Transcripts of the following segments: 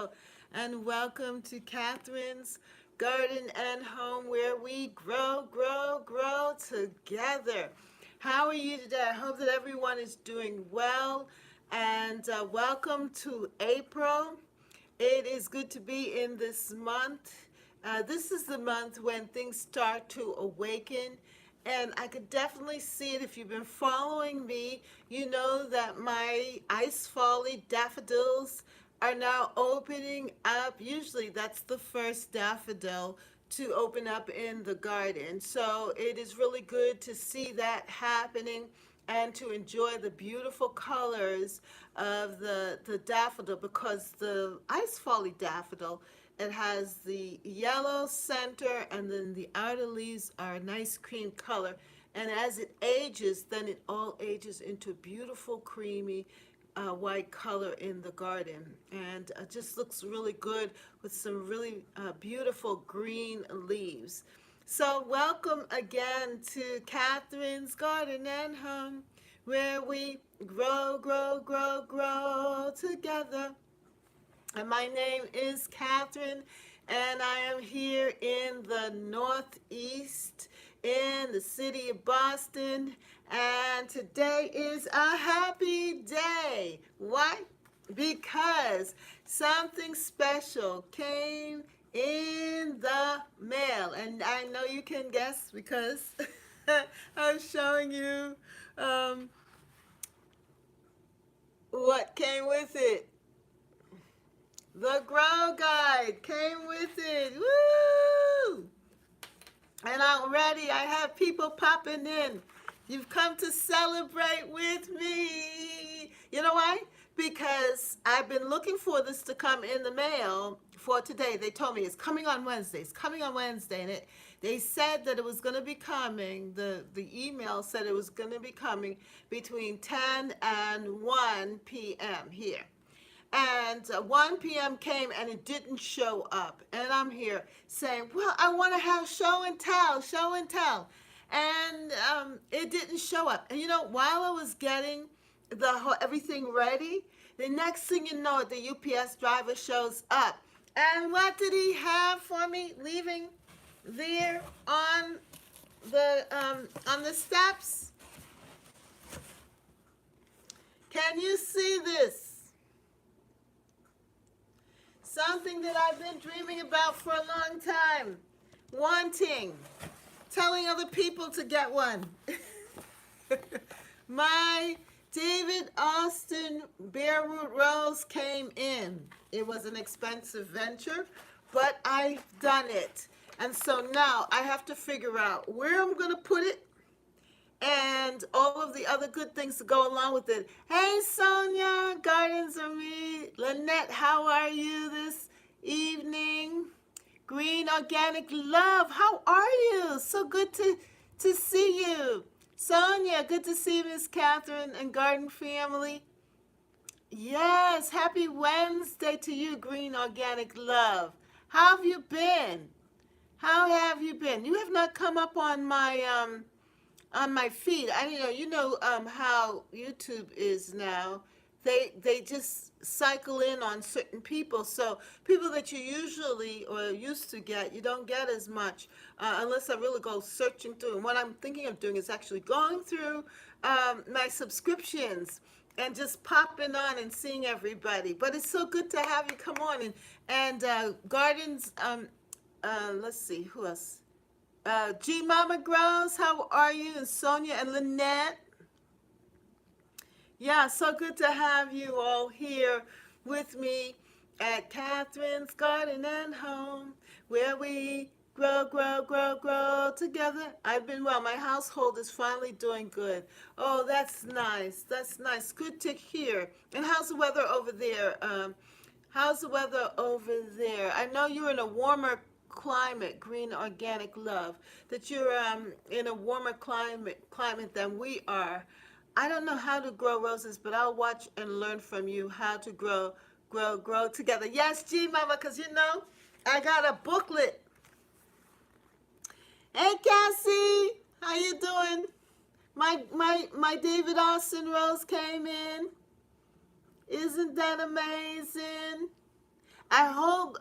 Hello, and welcome to Catherine's Garden and Home, where we grow together. How are you today? I hope that everyone is doing well, and welcome to April. It is good to be in this month. This is the month when things start to awaken, and I could definitely see it. If you've been following me, you know that my ice folly daffodils are now opening up. Usually, that's the first daffodil to open up in the garden. So, it is really good to see that happening and to enjoy the beautiful colors of the daffodil, because the ice folly daffodil, it has the yellow center and then the outer leaves are a nice cream color, and as it ages, then it all ages into beautiful creamy white color in the garden, and just looks really good with some really beautiful green leaves. So, welcome again to Catherine's Garden and Home, where we grow together. And my name is Catherine, and I am here in the Northeast, in the city of Boston. And today is a happy day. Why? Because something special came in the mail. And I know you can guess because I'm showing you um, what came with it. The Grow Guide came with it. Woo! And already I have people popping in. You've come to celebrate with me. You know why? Because I've been looking for this to come in the mail for today. They told me it's coming on Wednesday. It's coming on Wednesday. And they said that it was going to be coming. The email said it was going to be coming between 10 and 1 p.m. here. And 1 p.m. came and it didn't show up. And I'm here saying, well, I want to have show and tell. And it didn't show up. And you know, while I was getting everything ready, the next thing you know, the UPS driver shows up. And what did he have for me leaving there on the steps? Can you see this? Something that I've been dreaming about for a long time, telling other people to get one. My David Austin bare root rose came in. It was an expensive venture, but I've done it. And so now I have to figure out where I'm going to put it and all of the other good things to go along with it. Hey, Sonia, Gardens are me. Lynette, how are you this evening? Green Organic Love, how are you? So good to see you. Sonia, good to see you, Miss Catherine and Garden Family. Yes, happy Wednesday to you, Green Organic Love. How have you been? How have you been? You have not come up on my feed. I you know how YouTube is now. They just cycle in on certain people. So people that you usually or used to get, you don't get as much unless I really go searching through. And what I'm thinking of doing is actually going through my subscriptions and just popping on and seeing everybody. But it's so good to have you come on and gardens. Let's see who else. G Mama Grows, how are you? And Sonia and Lynette. Yeah, so good to have you all here with me at Catherine's Garden and Home, where we grow together. I've been well. My household is finally doing good. Oh, that's nice. That's nice. Good to hear. And how's the weather over there? How's the weather over there? I know you're in a warmer climate, Green Organic Love, that you're in a warmer climate than we are. I don't know how to grow roses, but I'll watch and learn from you how to grow together. Yes, G Mama, because you know, I got a booklet. Hey, Cassie, how you doing? My David Austin rose came in. Isn't that amazing? I hope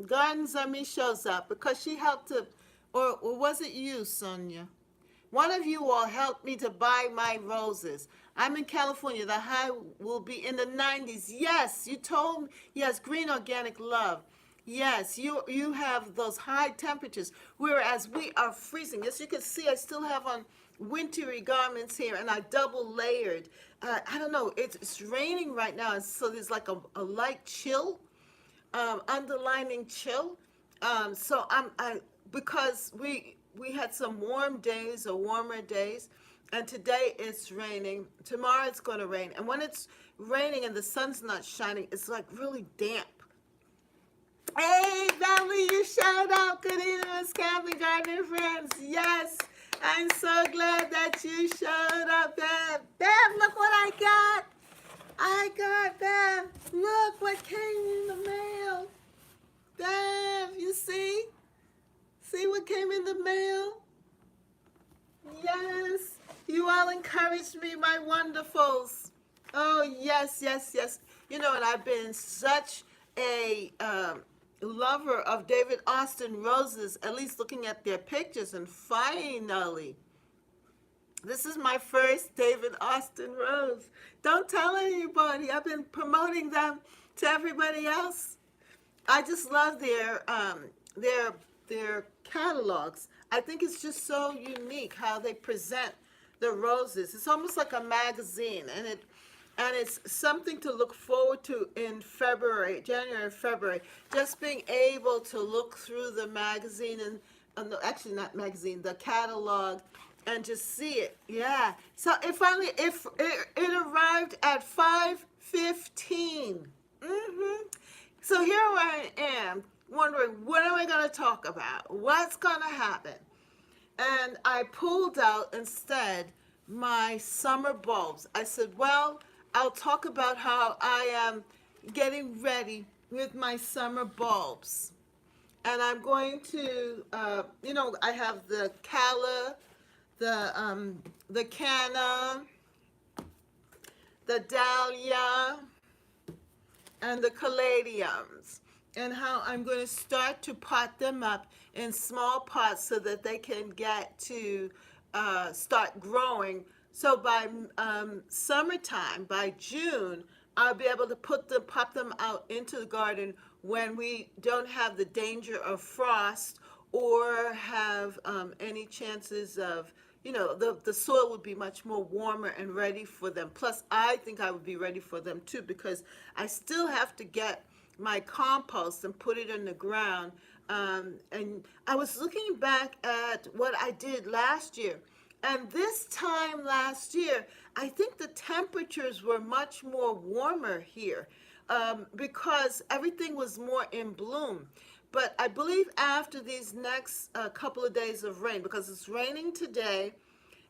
Gardens on Me shows up because she helped to, or was it you, Sonia? One of you all helped me to buy my roses. I'm in California. The high will be in the 90s. Yes, you told me. Yes, green organic love. Yes, you have those high temperatures, whereas we are freezing. As you can see, I still have on wintry garments here, and I double layered. I don't know. It's raining right now, so there's like a light chill, underlining chill. So I because we had some warm days or warmer days, and today it's raining. Tomorrow it's going to rain, and when it's raining and the sun's not shining, it's like really damp. Hey, Valerie, you showed up. Good evening, Miss Kathy Gardner friends. Yes, I'm so glad that you showed up, Bev. Bev, look what I got. I got Bev. Look what came in the mail. Bev, you see? See what came in the mail? Yes. You all encouraged me, my wonderfuls. Oh, yes, yes, yes. You know, and I've been such a lover of David Austin roses, at least looking at their pictures, and finally, this is my first David Austin rose. Don't tell anybody. I've been promoting them to everybody else. I just love their their catalogs. I think it's just so unique how they present the roses. It's almost like a magazine, and it's something to look forward to in February, January, February. Just being able to look through the magazine and no, actually not magazine, the catalog, and just see it. Yeah. So it finally it arrived at 5:15. So here I am wondering, what am I going to talk about? What's going to happen? And I pulled out instead my summer bulbs. I said, well, I'll talk about how I am getting ready with my summer bulbs. And I'm going to, I have the calla, the canna, the dahlia, and the caladiums, and how I'm going to start to pot them up in small pots so that they can get to start growing. So by summertime, by June, I'll be able to pop them out into the garden when we don't have the danger of frost or have any chances of, the soil would be much more warmer and ready for them. Plus, I think I would be ready for them too, because I still have to get my compost and put it in the ground. And I was looking back at what I did last year. And this time last year, I think the temperatures were much more warmer here because everything was more in bloom. But I believe after these next couple of days of rain, because it's raining today,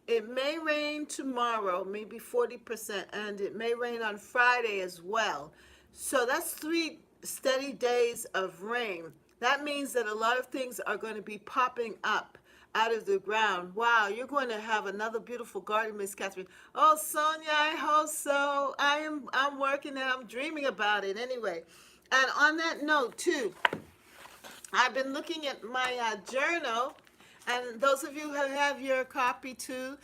it may rain tomorrow, maybe 40%, and it may rain on Friday as well. So that's 3 steady days of rain. That means that a lot of things are going to be popping up out of the ground. Wow, you're going to have another beautiful garden, Miss Catherine. Oh, Sonia, I hope so. I'm working and I'm dreaming about it anyway. And on that note, too, I've been looking at my journal, and those of you who have your copy too,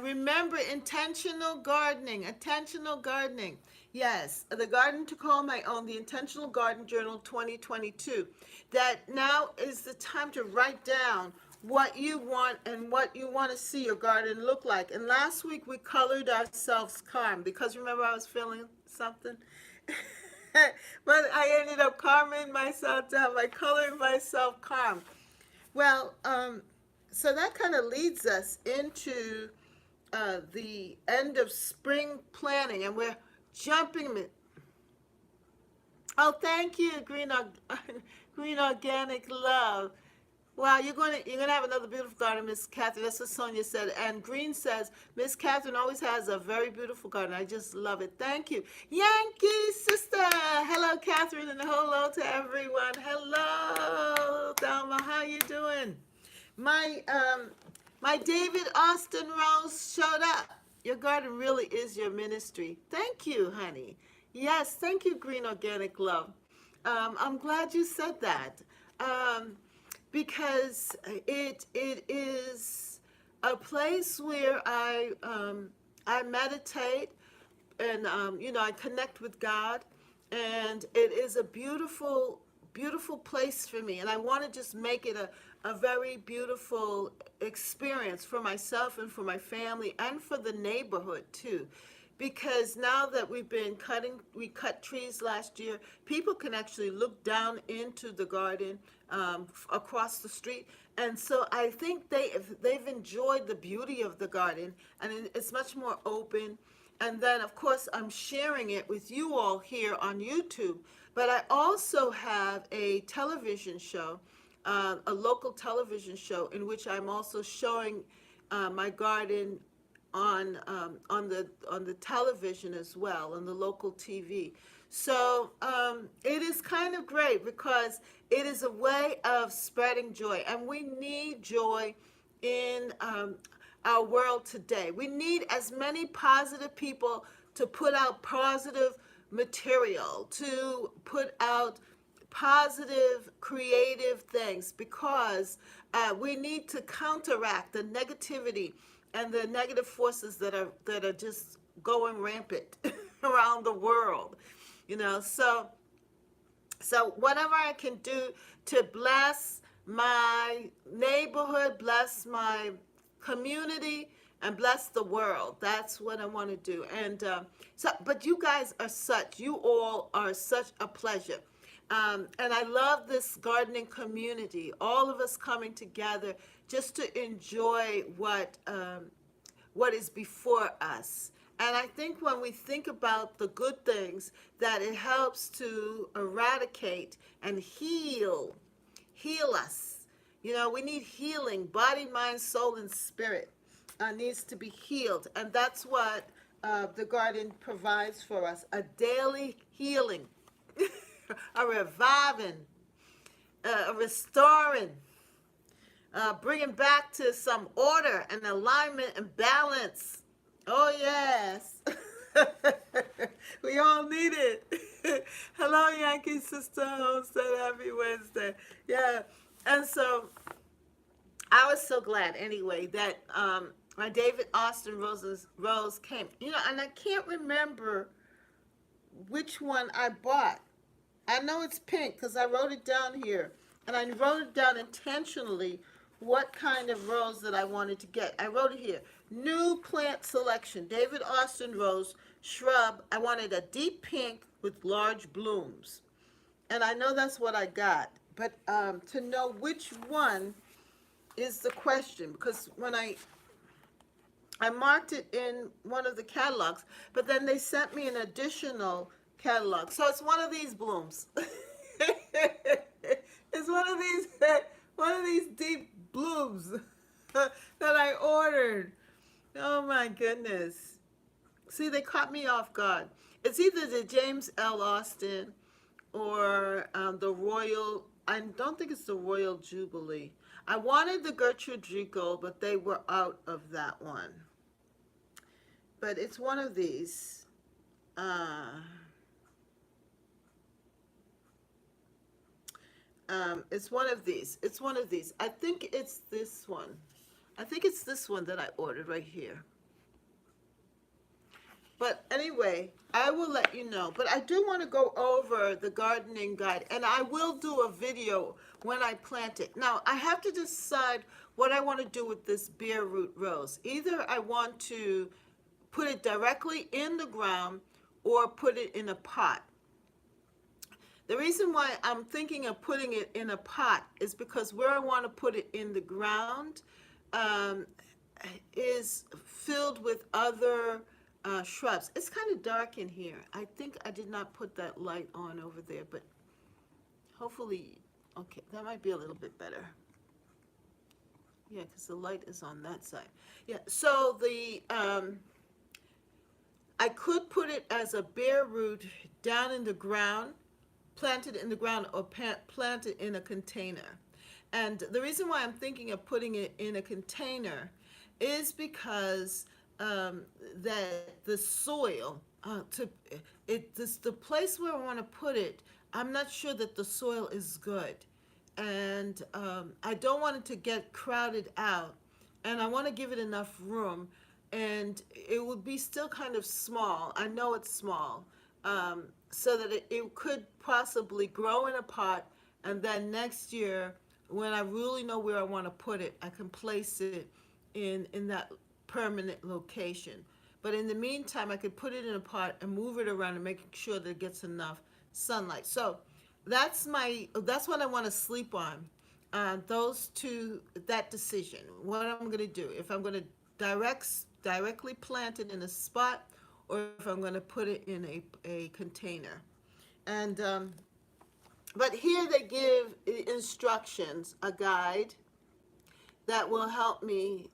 remember intentional gardening. Intentional gardening. Yes, the garden to call my own, the Intentional Garden Journal 2022. That now is the time to write down what you want and what you want to see your garden look like. And last week we colored ourselves calm because remember I was feeling something. But I ended up calming myself down by coloring myself calm. Well, so that kind of leads us into the end of spring planning, and we're jumping. Oh, thank you, Green Organic Love. Wow, you're gonna have another beautiful garden, Miss Catherine. That's what Sonia said. And Green says, Miss Catherine always has a very beautiful garden. I just love it. Thank you. Yankee sister. Hello, Catherine, and hello to everyone. Hello, Thelma. How you doing? My David Austin Rose showed up. Your garden really is your ministry. Thank you, honey. Yes, thank you, Green Organic Love. I'm glad you said that, um, because it is a place where I meditate, and I connect with God, and it is a beautiful, beautiful place for me. And I want to just make it a very beautiful experience for myself and for my family and for the neighborhood too. Because now that we cut trees last year, people can actually look down into the garden across the street. And so I think they've enjoyed the beauty of the garden, and it's much more open. And then, of course, I'm sharing it with you all here on YouTube. But I also have a television show, a local television show, in which I'm also showing my garden on the television as well, on the local TV. So it is kind of great because it is a way of spreading joy, and we need joy in our world today. We need as many positive people to put out positive material, to put out positive, creative things, because we need to counteract the negativity and the negative forces that are just going rampant around the world. So whatever I can do to bless my neighborhood, bless my community, and bless the world, that's what I want to do. And but you all are such a pleasure. And I love this gardening community, all of us coming together just to enjoy what is before us. And I think when we think about the good things, that it helps to eradicate and heal us. We need healing. Body, mind, soul, and spirit needs to be healed. And that's what the garden provides for us, a daily healing, a reviving, a restoring, bringing back to some order and alignment and balance. Oh, yes. We all need it. Hello, Yankee Sister Homestead, happy Wednesday. Yeah. And so I was so glad anyway that my David Austin Rose came. And I can't remember which one I bought. I know it's pink because I wrote it down here. And I wrote it down intentionally what kind of rose that I wanted to get. I wrote it here. New plant selection. David Austin Rose shrub. I wanted a deep pink with large blooms. And I know that's what I got. But to know which one is the question. Because when I marked it in one of the catalogs, but then they sent me an additional catalog. So it's one of these blooms. It's one of these deep blooms that I ordered. Oh my goodness. See, they caught me off guard. It's either the James L. Austin or the Royal, I don't think it's the Royal Jubilee. I wanted the Gertrude Rico, but they were out of that one. But it's one of these. It's one of these. It's one of these. I think it's this one. I think it's this one that I ordered right here. But anyway, I will let you know. But I do want to go over the gardening guide, and I will do a video when I plant it. Now, I have to decide what I want to do with this bare root rose. Either I want to put it directly in the ground or put it in a pot. The reason why I'm thinking of putting it in a pot is because where I want to put it in the ground is filled with other shrubs. It's kind of dark in here. I think I did not put that light on over there, but hopefully, okay, that might be a little bit better. Yeah, because the light is on that side. Yeah, so I could put it as a bare root down in the ground, planted in the ground, or planted in a container. And the reason why I'm thinking of putting it in a container is because that the soil, the place where I want to put it, I'm not sure that the soil is good. And I don't want it to get crowded out. And I want to give it enough room. And it would be still kind of small. I know it's small. So that it could possibly grow in a pot. And then next year, when I really know where I want to put it, I can place it in that permanent location. But in the meantime, I could put it in a pot and move it around and making sure that it gets enough sunlight. So that's what I want to sleep on. Those two, that decision, what I'm going to do, if I'm going to directly plant it in a spot, or if I'm going to put it in a container. And but here they give instructions, a guide that will help me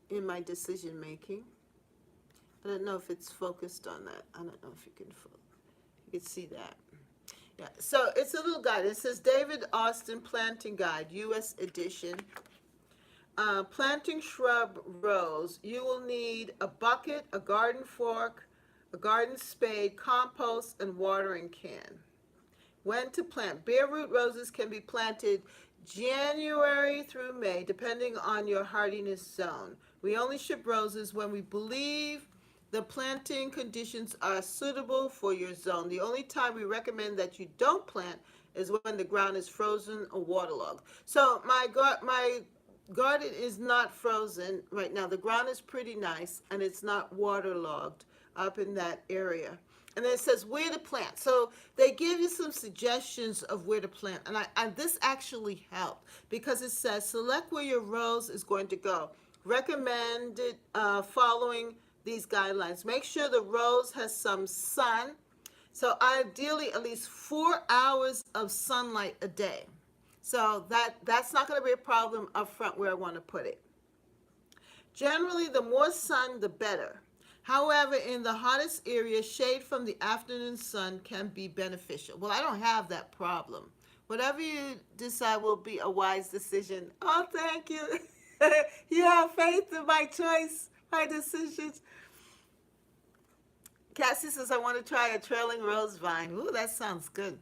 in my decision making. I don't know if it's focused on that. I don't know if you can see that. Yeah, so it's a little guide. It says David Austin Planting Guide, U.S. edition. Planting shrub rows. You will need a bucket, a garden fork, a garden spade, compost, and watering can. When to plant. Bare root roses can be planted January through May, depending on your hardiness zone. We only ship roses when we believe the planting conditions are suitable for your zone. The only time we recommend that you don't plant is when the ground is frozen or waterlogged. So my garden is not frozen right now. The ground is pretty nice and it's not waterlogged up in that area. And then it says where to plant. So they give you some suggestions of where to plant. And this actually helped because it says select where your rose is going to go. Recommended following these guidelines. Make sure the rose has some sun. So ideally at least 4 hours of sunlight a day. So that's not going to be a problem up front where I want to put it. Generally, the more sun, the better. However, in the hottest areas, shade from the afternoon sun can be beneficial. Well, I don't have that problem. Whatever you decide will be a wise decision. Oh, thank you. You have faith in my choice, my decisions. Cassie says, I want to try a trailing rose vine. Ooh, that sounds good.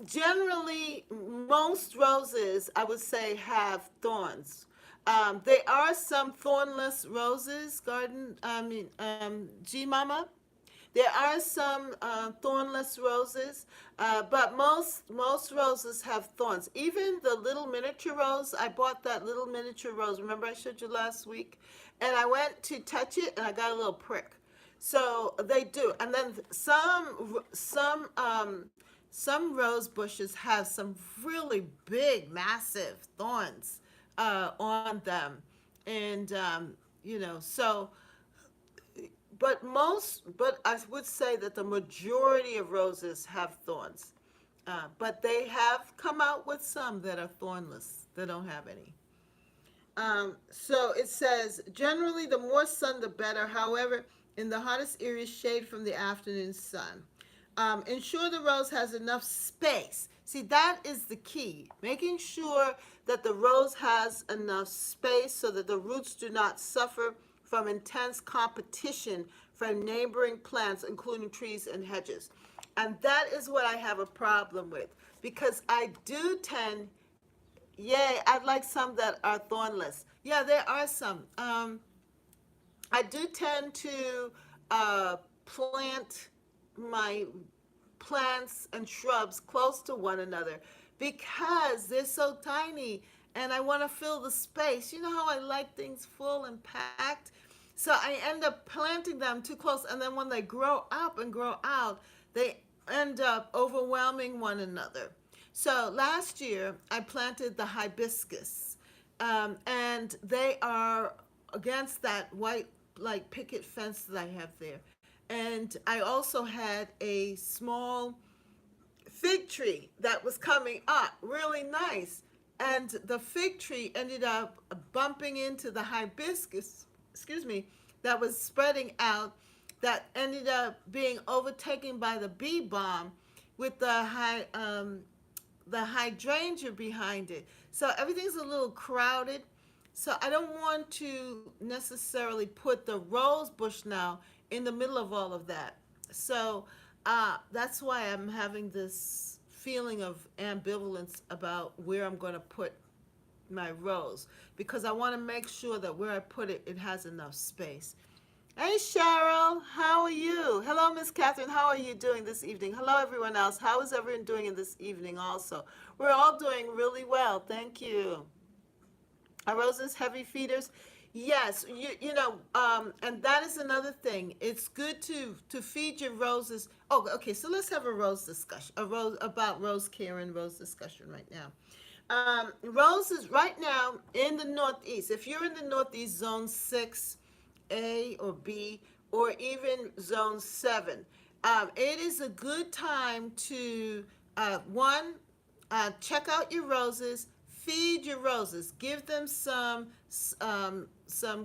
Generally, most roses, I would say, have thorns. There are some thornless roses, G Mama. There are some thornless roses, but most roses have thorns. Even the little miniature rose, I bought that little miniature rose. Remember I showed you last week? And I went to touch it, and I got a little prick. So they do. And then some rose bushes have some really big, massive thorns on them, and so. But I would say that the majority of roses have thorns, but they have come out with some that are thornless. They don't have any. So it says, generally the more sun, the better. However, in the hottest areas, shade from the afternoon sun. Ensure the rose has enough space. See, that is the key. Making sure that the rose has enough space so that the roots do not suffer from intense competition from neighboring plants, including trees and hedges. And that is what I have a problem with, because I do tend, I'd like some that are thornless. Yeah, there are some. I do tend to plant my plants and shrubs close to one another because they're so tiny and I want to fill the space. You know how I like things full and packed? So I end up planting them too close, and then when they grow up and grow out, they end up overwhelming one another. So last year I planted the hibiscus, and they are against that white like picket fence that I have there. And I also had a small fig tree that was coming up, really nice. And the fig tree ended up bumping into the hibiscus, that was spreading out, that ended up being overtaken by the bee balm with the hydrangea behind it. So everything's a little crowded. So I don't want to necessarily put the rose bush now in the middle of all of that. So That's why I'm having this feeling of ambivalence about where I'm going to put my rose, because I want to make sure that where I put it, it has enough space. Hey Cheryl, how are you? Hello, Miss Catherine. How are you doing this evening? Hello, everyone else. How is everyone doing in this evening? Also, we're all doing really well. Thank you. Are roses heavy feeders? Yes, and that is another thing. It's good to feed your roses. Oh, okay. So let's have a rose discussion, a rose about rose care and rose discussion right now. Roses right now in the Northeast. If you're in the Northeast, Zone 6A or B, or even Zone 7, it is a good time to one, check out your roses, feed your roses, give them some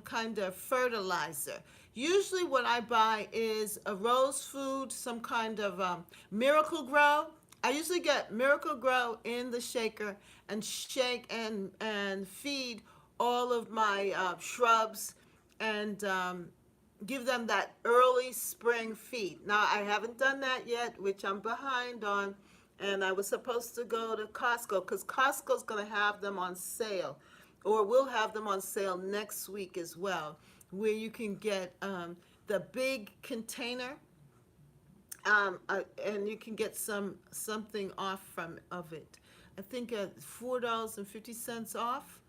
kind of fertilizer. Usually, what I buy is a rose food, some kind of Miracle Grow. I usually get Miracle Grow in the shaker and shake and feed all of my shrubs and give them that early spring feed. Now, I haven't done that yet, which I'm behind on, and I was supposed to go to Costco because Costco's going to have them on sale, or will have them on sale next week as well, where you can get the big container, and you can get something off from of it. I think $4.50 off.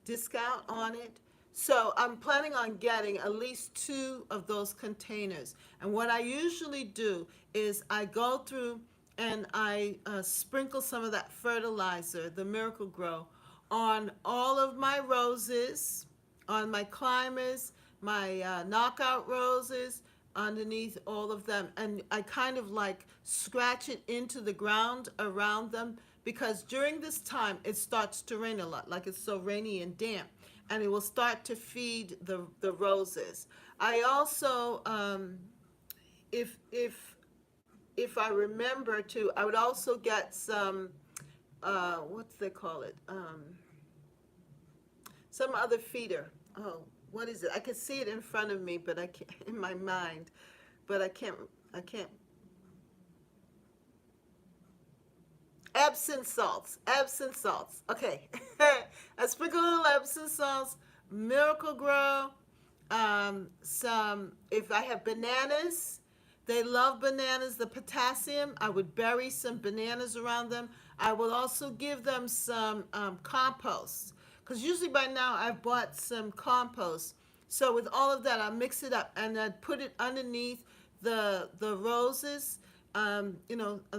Discount on it. So I'm planning on getting at least two of those containers. And what I usually do is I go through and I sprinkle some of that fertilizer, the Miracle Grow, on all of my roses, on my climbers, my knockout roses, underneath all of them. And I kind of like scratch it into the ground around them, because during this time it starts to rain a lot, like it's so rainy and damp, and it will start to feed the roses. I also, if I remember to, I would also get some, what's they call it? Some other feeder. Oh, what is it? I can see it in front of me, but I can't in my mind, but I can't. I can't. Epsom salts. Epsom salts. Okay. I sprinkle a little Epsom salts. Miracle Grow. Some. If I have bananas, they love bananas. The potassium. I would bury some bananas around them. I will also give them some compost, because usually by now I've bought some compost. So with all of that, I'll mix it up and I'd put it underneath the roses, of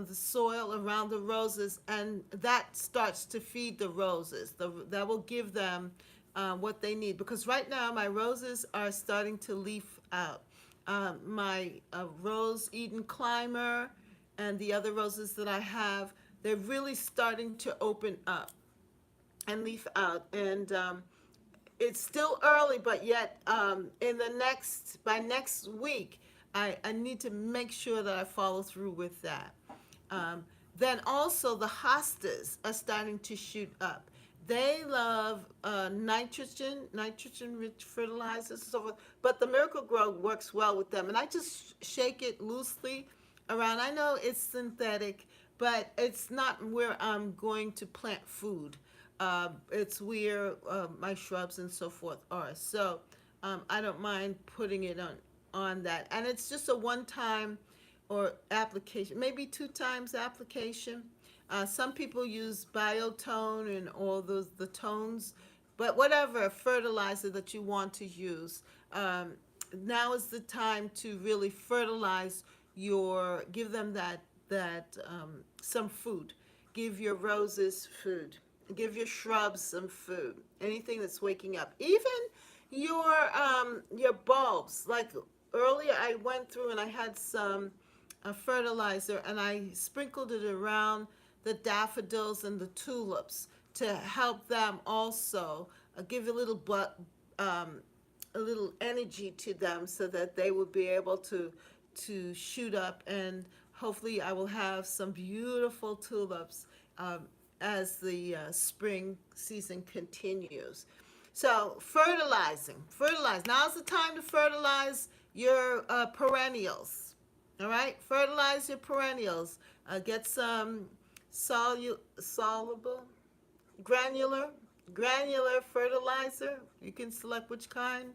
the soil around the roses, and that starts to feed the roses. That will give them what they need, because right now my roses are starting to leaf out. My Rose Eden Climber and the other roses that I have, they're really starting to open up and leaf out. And it's still early, but yet by next week, I need to make sure that I follow through with that. Then also the hostas are starting to shoot up. They love nitrogen-rich fertilizers and so forth, but the Miracle Grow works well with them. And I just shake it loosely around. I know it's synthetic, but it's not where I'm going to plant food. It's where my shrubs and so forth are. So I don't mind putting it on that. And it's just a one-time or application, maybe two times application. Some people use biotone and all the tones, but whatever fertilizer that you want to use, now is the time to really fertilize give them that some food. Give your roses food. Give your shrubs some food. Anything that's waking up. Even your bulbs. Like earlier, I went through and I had some fertilizer and I sprinkled it around the daffodils and the tulips to help them also give a little energy to them, so that they will be able to shoot up, and hopefully I will have some beautiful tulips as the spring season continues. So fertilize. Now's the time to fertilize. your perennials. All right, fertilize your perennials. Get some soluble, granular, granular fertilizer. You can select which kind,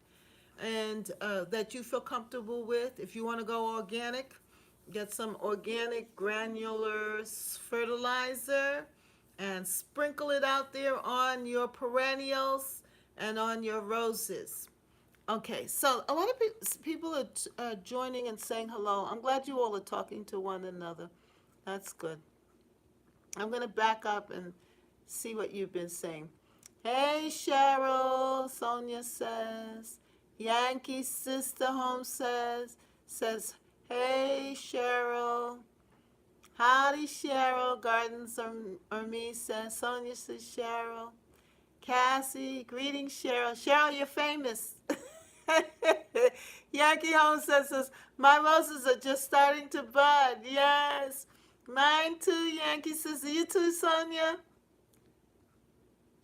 and that you feel comfortable with. If you want to go organic, get some organic granular fertilizer and sprinkle it out there on your perennials and on your roses. Okay, so a lot of people are joining and saying hello. I'm glad you all are talking to one another. That's good. I'm going to back up and see what you've been saying. Hey, Cheryl, Sonia says. Yankee Sister Home says, hey, Cheryl. Howdy, Cheryl. Gardens or me says. Sonia says, Cheryl. Cassie, greetings, Cheryl. Cheryl, you're famous. Yankee Home says, my roses are just starting to bud. Yes. Mine too, Yankee sister. You too, Sonia.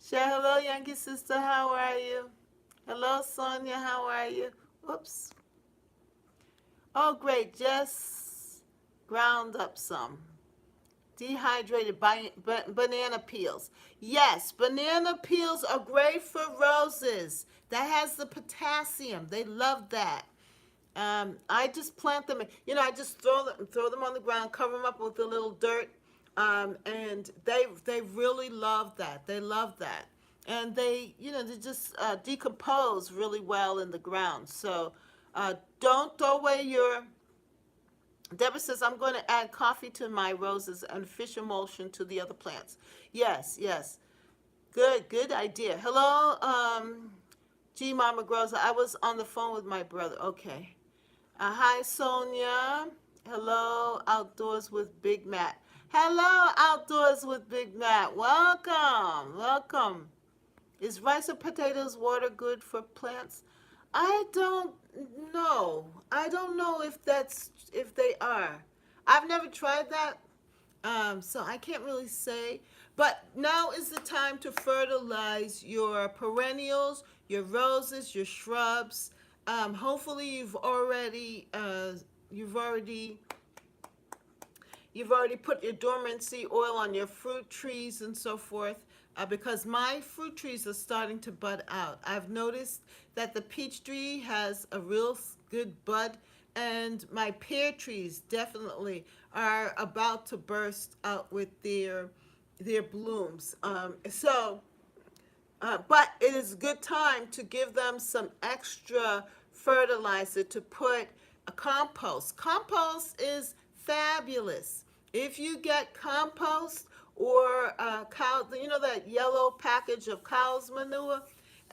Share hello, Yankee sister. How are you? Hello, Sonia. How are you? Oops. Oh, great. Just ground up some. Dehydrated banana peels. Yes, banana peels are great for roses. That has the potassium. They love that. I just plant them. I just throw them on the ground, cover them up with a little dirt, and they really love that. They love that, and they just decompose really well in the ground. So don't throw away your. Deborah says, I'm going to add coffee to my roses and fish emulsion to the other plants. Yes, yes. Good idea. Hello, G Mama Groza. I was on the phone with my brother. Okay. Hi, Sonia. Hello, Outdoors with Big Matt. Hello, Outdoors with Big Matt. Welcome. Welcome. Is rice or potatoes water good for plants? I don't know. I don't know if they are. I've never tried that, so I can't really say. But now is the time to fertilize your perennials, your roses, your shrubs. Hopefully, you've already You've already put your dormancy oil on your fruit trees and so forth, because my fruit trees are starting to bud out. I've noticed that the peach tree has a real good bud, and my pear trees definitely are about to burst out with their blooms. But it is a good time to give them some extra fertilizer to put a compost. Compost is fabulous. If you get compost or cow, that yellow package of cow's manure,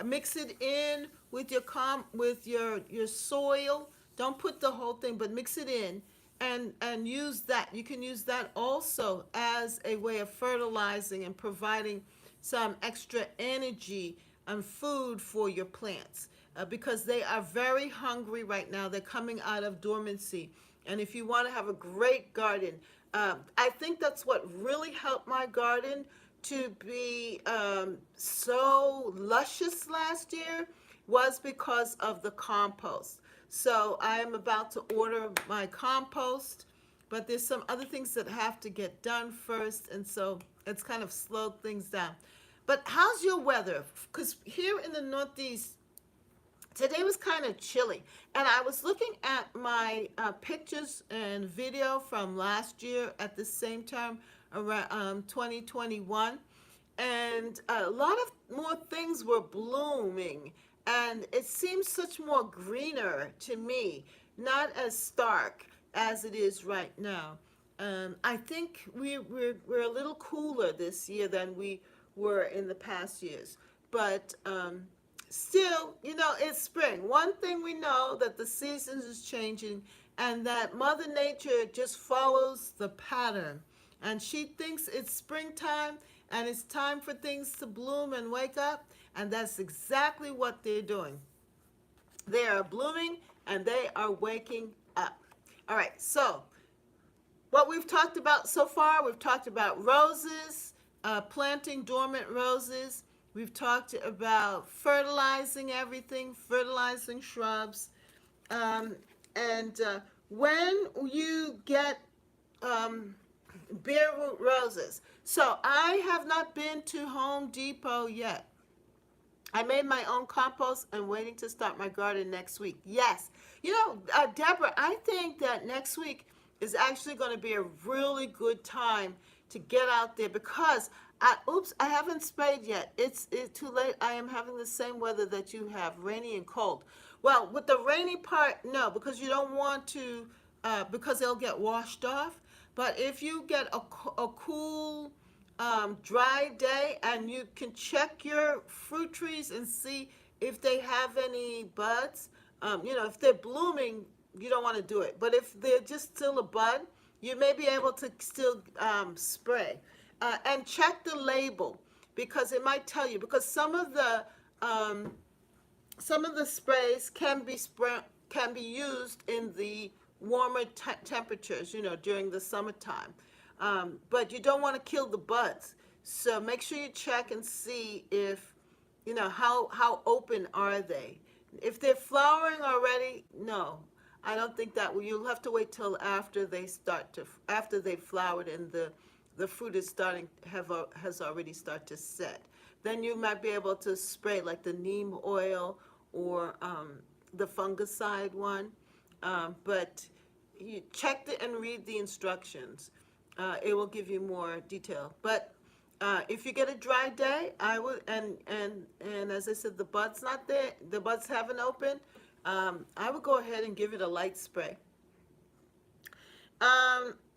mix it in with your soil. Don't put the whole thing, but mix it in and use that. You can use that also as a way of fertilizing and providing some extra energy and food for your plants, because they are very hungry right now. They're coming out of dormancy. And if you want to have a great garden, I think that's what really helped my garden to be so luscious last year, was because of the compost. So I am about to order my compost, but there's some other things that have to get done first, and so it's kind of slowed things down. But how's your weather? Because here in the Northeast, today was kind of chilly, and I was looking at my pictures and video from last year at the same time, around 2021, and a lot of more things were blooming, and it seems such more greener to me, not as stark as it is right now. I think we're a little cooler this year than we were in the past years, but still, it's spring. One thing we know, that the seasons is changing, and that Mother Nature just follows the pattern, and she thinks it's springtime and it's time for things to bloom and wake up, and that's exactly what they're doing. They are blooming and they are waking up. All right, so what we've talked about so far, we've talked about roses, planting dormant roses. We've talked about fertilizing everything, fertilizing shrubs. And when you get um, bare root roses, so I have not been to Home Depot yet. I made my own compost and waiting to start my garden next week. Yes. Deborah, I think that next week is actually going to be a really good time to get out there because I haven't sprayed yet. It's too late. I am having the same weather that you have, rainy and cold. Well, with the rainy part, no, because you don't want to, because they'll get washed off. But if you get a cool, dry day and you can check your fruit trees and see if they have any buds. If they're blooming, you don't want to do it. But if they're just still a bud, you may be able to still spray. And check the label because it might tell you, because um, some of the sprays can be used in the warmer temperatures, during the summertime. But you don't want to kill the buds. So make sure you check and see if, how open are they. If they're flowering already, no. I don't think that you'll have to wait till after after they've flowered and the fruit is has already started to set. Then you might be able to spray like the neem oil or the fungicide one. But you check and read the instructions. It will give you more detail. But if you get a dry day, I would, and as I said, the bud's not there, the buds haven't opened. I would go ahead and give it a light spray.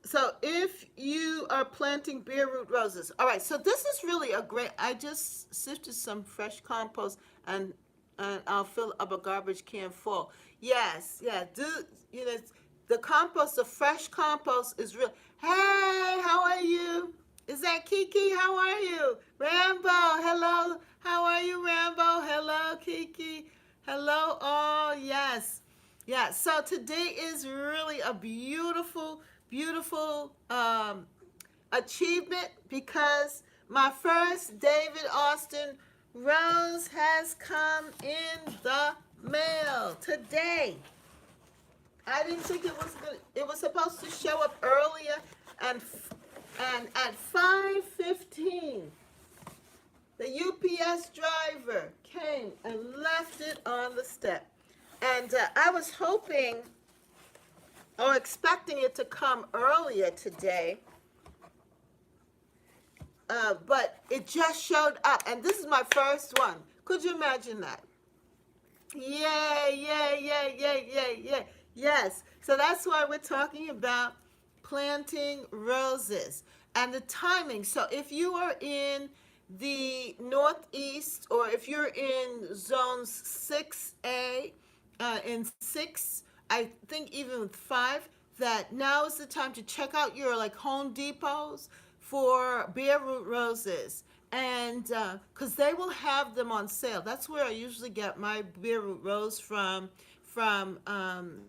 So if you are planting bare root roses, all right. So this is really a great. I just sifted some fresh compost and I'll fill up a garbage can full. Yes, yeah. The compost, the fresh compost is real. Hey, how are you? Is that Kiki? How are you? Rambo, hello. How are you, Rambo? Hello, Kiki. Hello, all. Yes. Yeah, so today is really a beautiful, beautiful achievement because my first David Austin rose has come in the mail today. I didn't think it was good. It was supposed to show up earlier, and at 5:15, the UPS driver came and left it on the step. And I was hoping or expecting it to come earlier today, but it just showed up. And this is my first one. Could you imagine that? Yay, yay, yay, yay, yay, yay. Yes. So that's why we're talking about planting roses and the timing. So if you are in the Northeast or if you're in zones 6A, in 6, I think even with 5, that now is the time to check out your like Home Depots for bare root roses. And because they will have them on sale. That's where I usually get my bare root rose from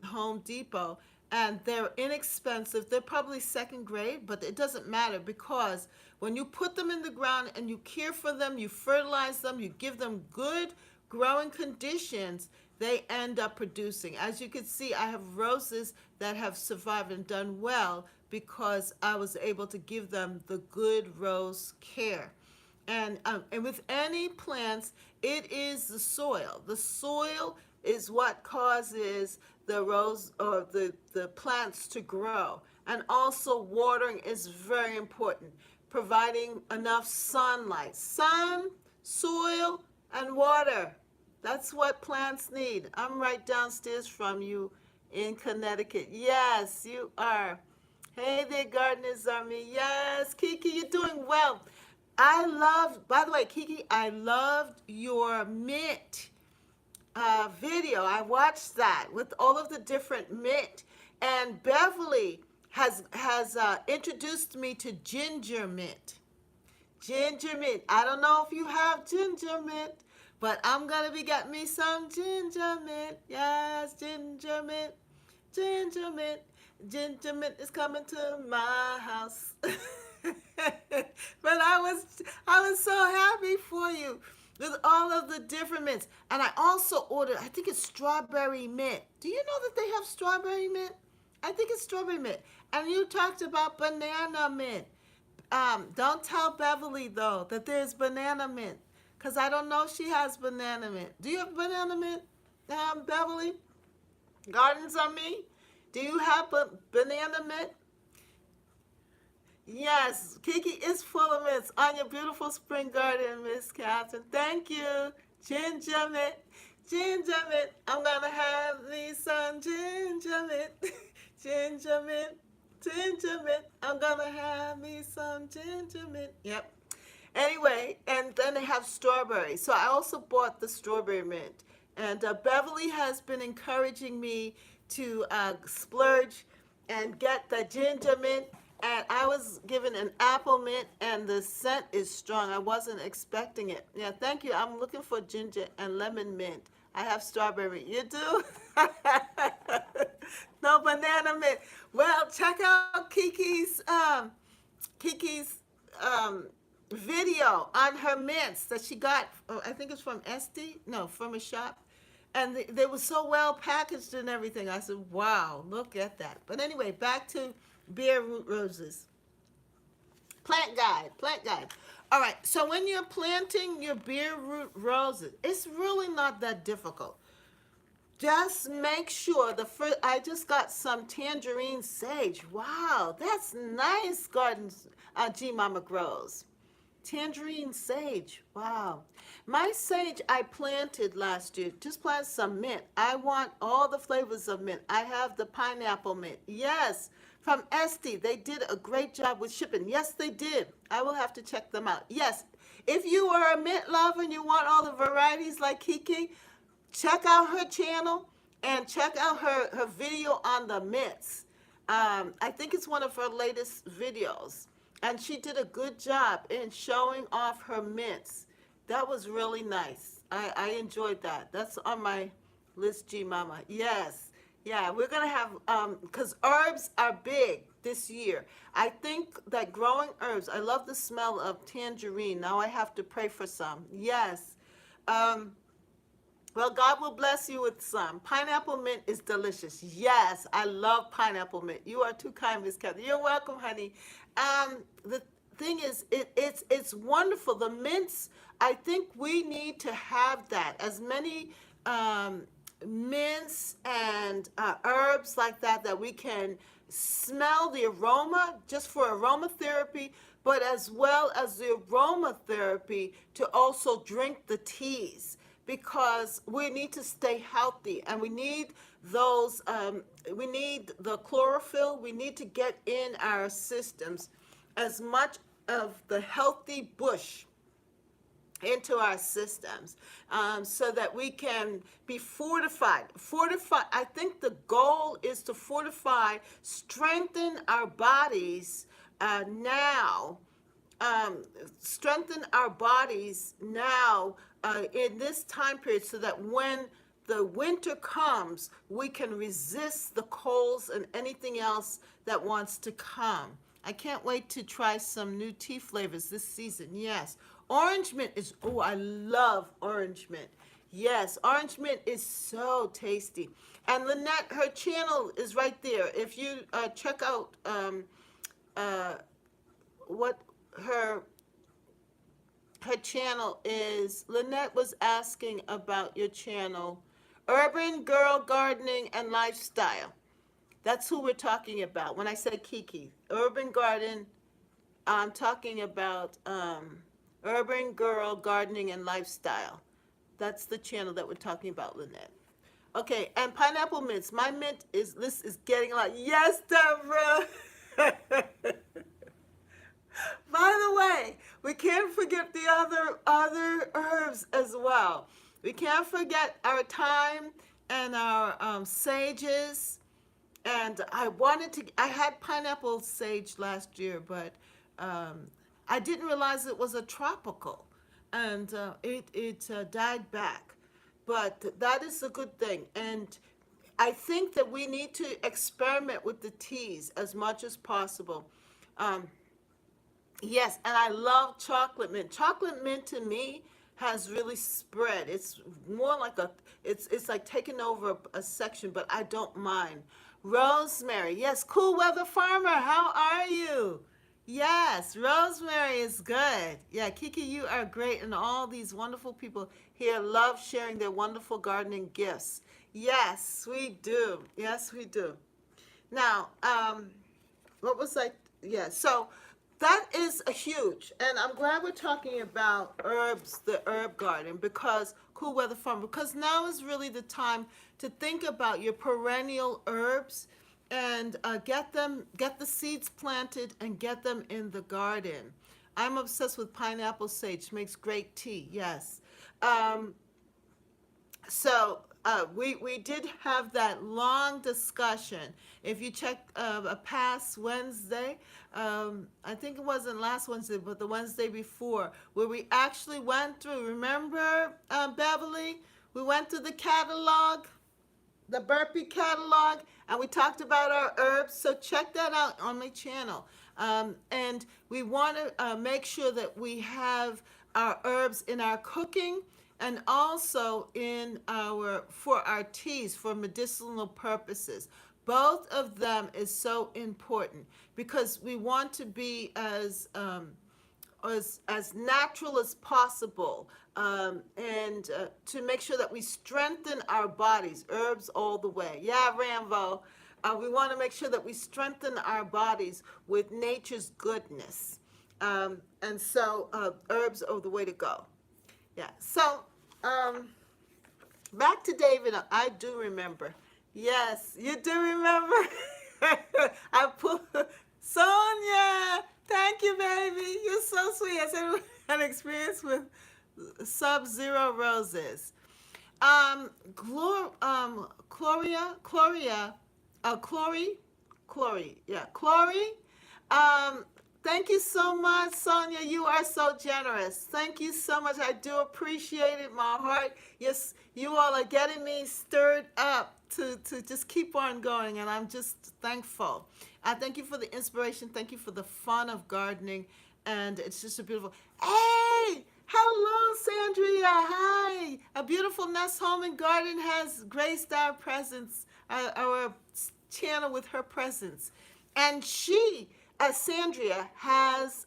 Home Depot. And they're inexpensive. They're probably second grade, but it doesn't matter because when you put them in the ground and you care for them, you fertilize them, you give them good growing conditions, they end up producing. As you can see, I have roses that have survived and done well because I was able to give them the good rose care. And with any plants, it is the soil. The soil is what causes the rose or the plants to grow. And also watering is very important. Providing enough sunlight. Sun, soil, and water. That's what plants need. I'm right downstairs from you in Connecticut. Yes, you are. Hey there, Gardeners Army. Yes, Kiki, you're doing well. By the way, Kiki, I loved your mint video. I watched that with all of the different mint. And Beverly has introduced me to ginger mint. Ginger mint. I don't know if you have ginger mint, but I'm going to be getting me some ginger mint. Yes, ginger mint. Ginger mint. Ginger mint is coming to my house. But I was so happy for you. with all of the different mints. And I also ordered, I think it's strawberry mint. Do you know that they have strawberry mint? I think it's strawberry mint. And you talked about banana mint. Don't tell Beverly though that there's banana mint, because I don't know if she has banana mint. Do you have banana mint, Beverly? Gardens on me. Do you have banana mint? Yes, Kiki is full of mints on your beautiful spring garden, Miss Catherine. Thank you. Ginger mint, ginger mint. I'm gonna have me some ginger mint, ginger mint, ginger mint. I'm gonna have me some ginger mint. Yep. Anyway, and then they have strawberry. So I also bought the strawberry mint. And Beverly has been encouraging me to splurge and get the ginger mint. And I was given an apple mint, and the scent is strong. I wasn't expecting it. Yeah, thank you. I'm looking for ginger and lemon mint. I have strawberry. You do? No banana mint. Well, check out Kiki's video on her mints that she got. I think it's from Esty. No, from a shop. And they were so well packaged and everything. I said, wow, look at that. But anyway, back to bare root roses. Plant guide, plant guide. All right, so when you're planting your bare root roses, it's really not that difficult. Just make sure the first, I just got some tangerine sage. Wow, that's nice, Gardens G Mama grows. Tangerine sage, wow. My sage I planted last year, just planted some mint. I want all the flavors of mint. I have the pineapple mint, yes, from Esty. They did a great job with shipping. Yes, they did. I will have to check them out. Yes, if you are a mint lover and you want all the varieties like Kiki, check out her channel and check out her video on the mints. I think it's one of her latest videos. And she did a good job in showing off her mints. That was really nice. I enjoyed that. That's on my list, G Mama. Yes. Yeah, we're going to have, because herbs are big this year. I think that growing herbs, I love the smell of tangerine. Now I have to pray for some. Yes. Well, God will bless you with some. Pineapple mint is delicious. Yes, I love pineapple mint. You are too kind, Miss Kathy. You're welcome, honey. The thing is, it's wonderful. The mints, I think we need to have that. As many mints and herbs like that we can smell the aroma just for aromatherapy, but as well as the aromatherapy to also drink the teas, because we need to stay healthy and we need those, we need the chlorophyll, we need to get in our systems as much of the healthy bush into our systems, so that we can be fortified. I think the goal is to fortify, strengthen our bodies now, strengthen our bodies now in this time period, so that when the winter comes, we can resist the colds and anything else that wants to come. I can't wait to try some new tea flavors this season. Yes. Orange mint is, oh, I love orange mint. Yes, orange mint is so tasty. And Lynette, her channel is right there. If you check out what her channel is, Lynette was asking about your channel, Urban Girl Gardening and Lifestyle. That's who we're talking about. When I said Kiki, Urban Garden, I'm talking about Urban Girl Gardening and Lifestyle. That's the channel that we're talking about, Lynette. Okay, and pineapple mints. My mint is, this is getting a lot. Yes, Deborah. By the way, we can't forget the other herbs as well. We can't forget our thyme and our sages. And I had pineapple sage last year, but I didn't realize it was a tropical, and it died back. But that is a good thing. And I think that we need to experiment with the teas as much as possible. Yes, and I love chocolate mint. Chocolate mint to me has really spread. It's more like it's like taking over a section, but I don't mind. Rosemary, yes, cool weather farmer, how are you? Yes, Rosemary is good. Yeah, Kiki, you are great, and all these wonderful people here love sharing their wonderful gardening gifts. Yes, we do. Yes, we do. Now, what was I? Yeah, so that is a huge, and I'm glad we're talking about herbs, the herb garden, because cool weather farm, because now is really the time to think about your perennial herbs and get the seeds planted and get them in the garden. I'm obsessed with pineapple sage, makes great tea. Yes. Um, we did have that long discussion. If you check a past Wednesday, I think it wasn't last Wednesday, but the Wednesday before, where we actually went through. Remember, Beverly? We went through the catalog, the burpee catalog, and we talked about our herbs. So check that out on my channel. And we want to make sure that we have our herbs in our cooking and also in our for our teas for medicinal purposes. Both of them is so important because we want to be as natural as possible, and to make sure that we strengthen our bodies, herbs all the way. Yeah, Rambo. We want to make sure that we strengthen our bodies with nature's goodness. And so herbs are the way to go. Yeah. So back to David. I do remember. Yes, you do remember. I put Sonia. Thank you, baby. You're so sweet. I said an experience with Sub-Zero roses. Gloria, Chloe, yeah, Chloe. Um, Thank you so much, Sonia. You are so generous. Thank you so much. I do appreciate it, my heart. Yes, you all are getting me stirred up to just keep on going, and I'm just thankful. I thank you for the inspiration. Thank you for the fun of gardening, and it's just a beautiful. Hey, hello, Sandria. Hi. A beautiful Nest Home and Garden has graced our presence, our channel with her presence, and Sandria, has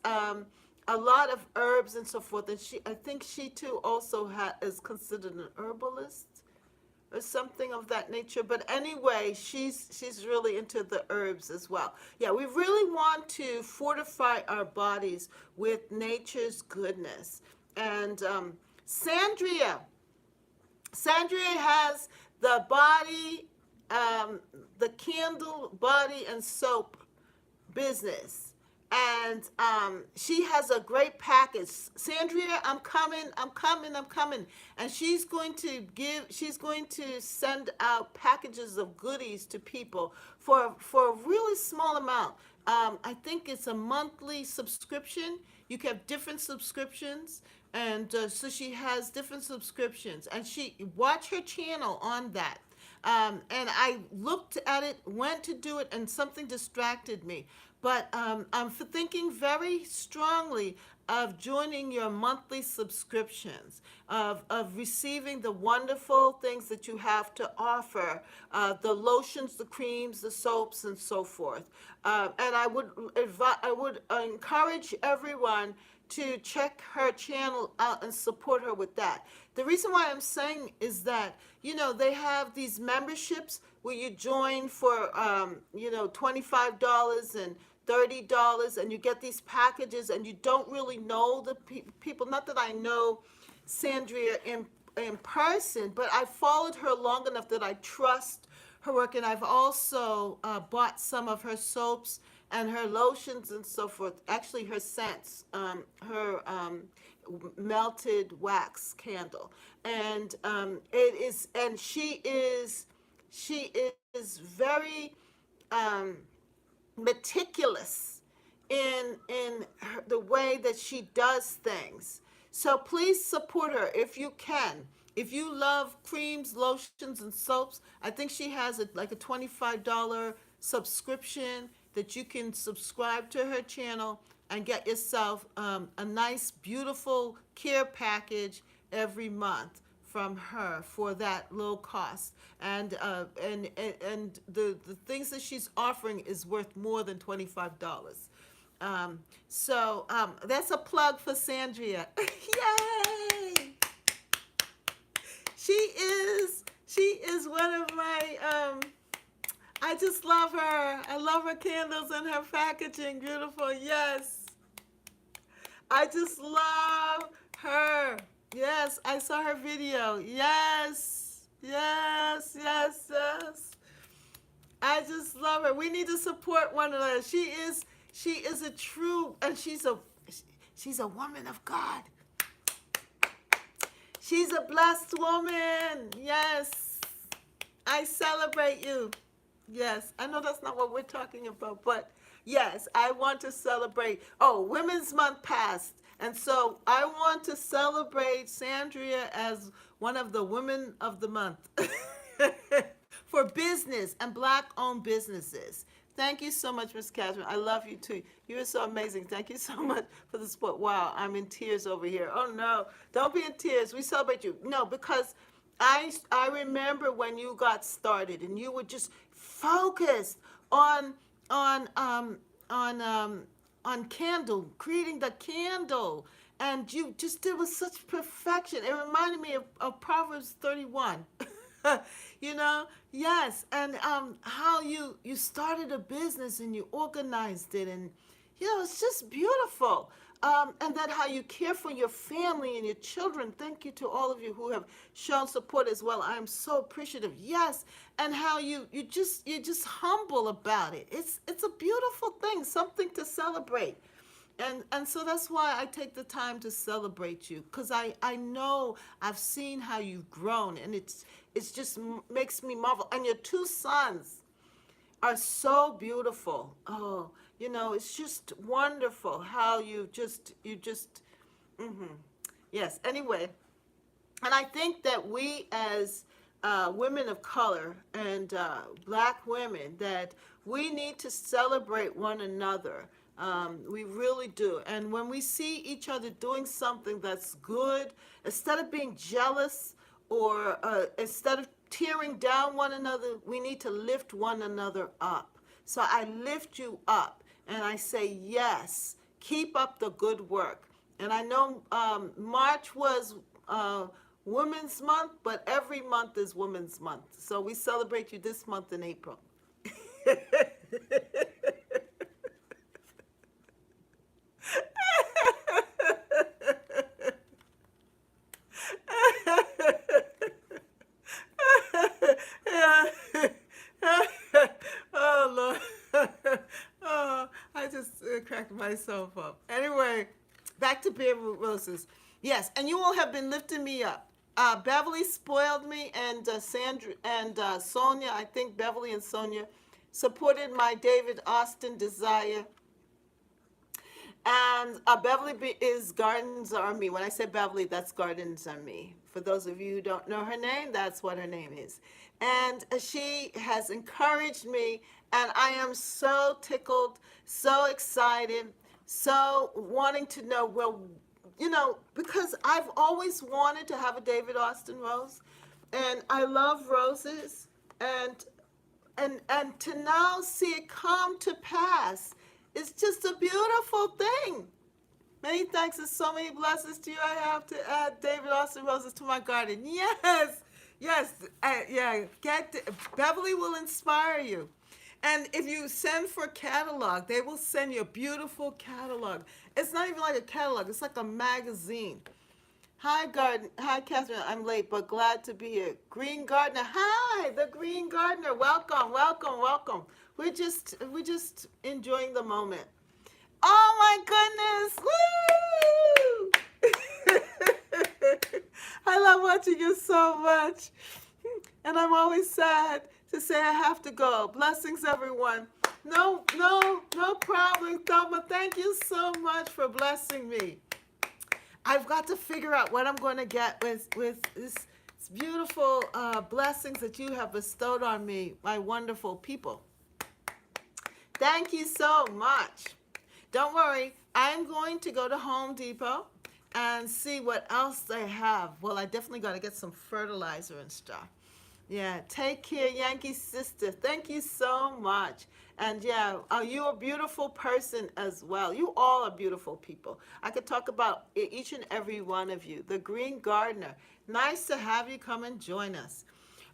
a lot of herbs and so forth, and I think she too also is considered an herbalist or something of that nature. But anyway, she's really into the herbs as well. Yeah, we really want to fortify our bodies with nature's goodness. And Sandria has the body, the candle, body, and soap business, and she has a great package. Sandria, I'm coming, and she's going to send out packages of goodies to people for a really small amount. I think it's a monthly subscription. You can have different subscriptions, and so she has different subscriptions, and she watch her channel on that. And I looked at it, went to do it, and something distracted me. But I'm thinking very strongly of joining your monthly subscriptions, of receiving the wonderful things that you have to offer, the lotions, the creams, the soaps, and so forth. And I would encourage everyone to check her channel out and support her with that. The reason why I'm saying is that, they have these memberships where you join for, $25 and $30, and you get these packages, and you don't really know the people. Not that I know Sandria in person, but I followed her long enough that I trust her work, and I've also bought some of her soaps and her lotions and so forth. Actually, her scents, her melted wax candle, and she is very meticulous in the way that she does things. So please support her if you can. If you love creams, lotions, and soaps, I think she has like a $25 subscription that you can subscribe to her channel and get yourself a nice, beautiful care package every month from her for that low cost. And the things that she's offering is worth more than $25. That's a plug for Sandria. Yay! She is one of my I just love her. I love her candles and her packaging. Beautiful. Yes. I just love her. Yes, I saw her video. Yes. Yes, yes, yes. I just love her. We need to support one another. She is a true, and she's a woman of God. She's a blessed woman. Yes. I celebrate you. Yes. I know that's not what we're talking about, but yes, I want to celebrate. Oh, Women's Month passed. And so I want to celebrate Sandria as one of the Women of the Month for business and Black-owned businesses. Thank you so much, Miss Catherine. I love you too. You are so amazing. Thank you so much for the support. Wow, I'm in tears over here. Oh no, don't be in tears. We celebrate you. No, because I remember when you got started and you were just focused on on um on candle, creating the candle, and you just did with such perfection. It reminded me of Proverbs 31. You know, yes, and how you started a business and you organized it, and it's just beautiful. And then how you care for your family and your children. Thank you to all of you who have shown support as well. I am so appreciative. Yes, and how you're just humble about it. It's a beautiful thing, something to celebrate. And so that's why I take the time to celebrate you, because I know I've seen how you've grown, and it's just makes me marvel. And your two sons are so beautiful. Oh, it's just wonderful how you just yes. Anyway, and I think that we as women of color and Black women, that we need to celebrate one another. We really do. And when we see each other doing something that's good, instead of being jealous or instead of tearing down one another, we need to lift one another up. So I lift you up and I say, yes, keep up the good work. And I know March was Women's Month, but every month is Women's Month. So we celebrate you this month in April. Yeah. Oh, Lord. Oh, I just cracked myself up. Anyway, back to Bearroot Roses. Yes, and you all have been lifting me up. Beverly spoiled me, and Sandra and Sonia, I think Beverly and Sonia, supported my David Austin desire. And Beverly is Gardens Are Me. When I say Beverly, that's Gardens Are Me. For those of you who don't know her name, that's what her name is. And she has encouraged me, and I am so tickled, so excited, so wanting to know, well, because I've always wanted to have a David Austin rose, and I love roses, and to now see it come to pass, it's just a beautiful thing. Many thanks and so many blessings to you. I have to add David Austin roses to my garden. Yes, yes, yeah. Beverly will inspire you. And if you send for a catalog, they will send you a beautiful catalog. It's not even like a catalog, it's like a magazine. Hi, Catherine. I'm late, but glad to be here. Green Gardener. Hi, the Green Gardener. Welcome, welcome, welcome. We're just enjoying the moment. Oh my goodness! Woo! I love watching you so much, and I'm always sad to say I have to go. Blessings, everyone. No problem, Thelma. Thank you so much for blessing me. I've got to figure out what I'm going to get with this beautiful blessings that you have bestowed on me, my wonderful people. Thank you so much. Don't worry, I'm going to go to Home Depot and see what else they have. Well, I definitely got to get some fertilizer and stuff. Yeah, take care, Yankee sister. Thank you so much. And yeah, you a beautiful person as well. You all are beautiful people. I could talk about each and every one of you. The Green Gardener. Nice to have you come and join us.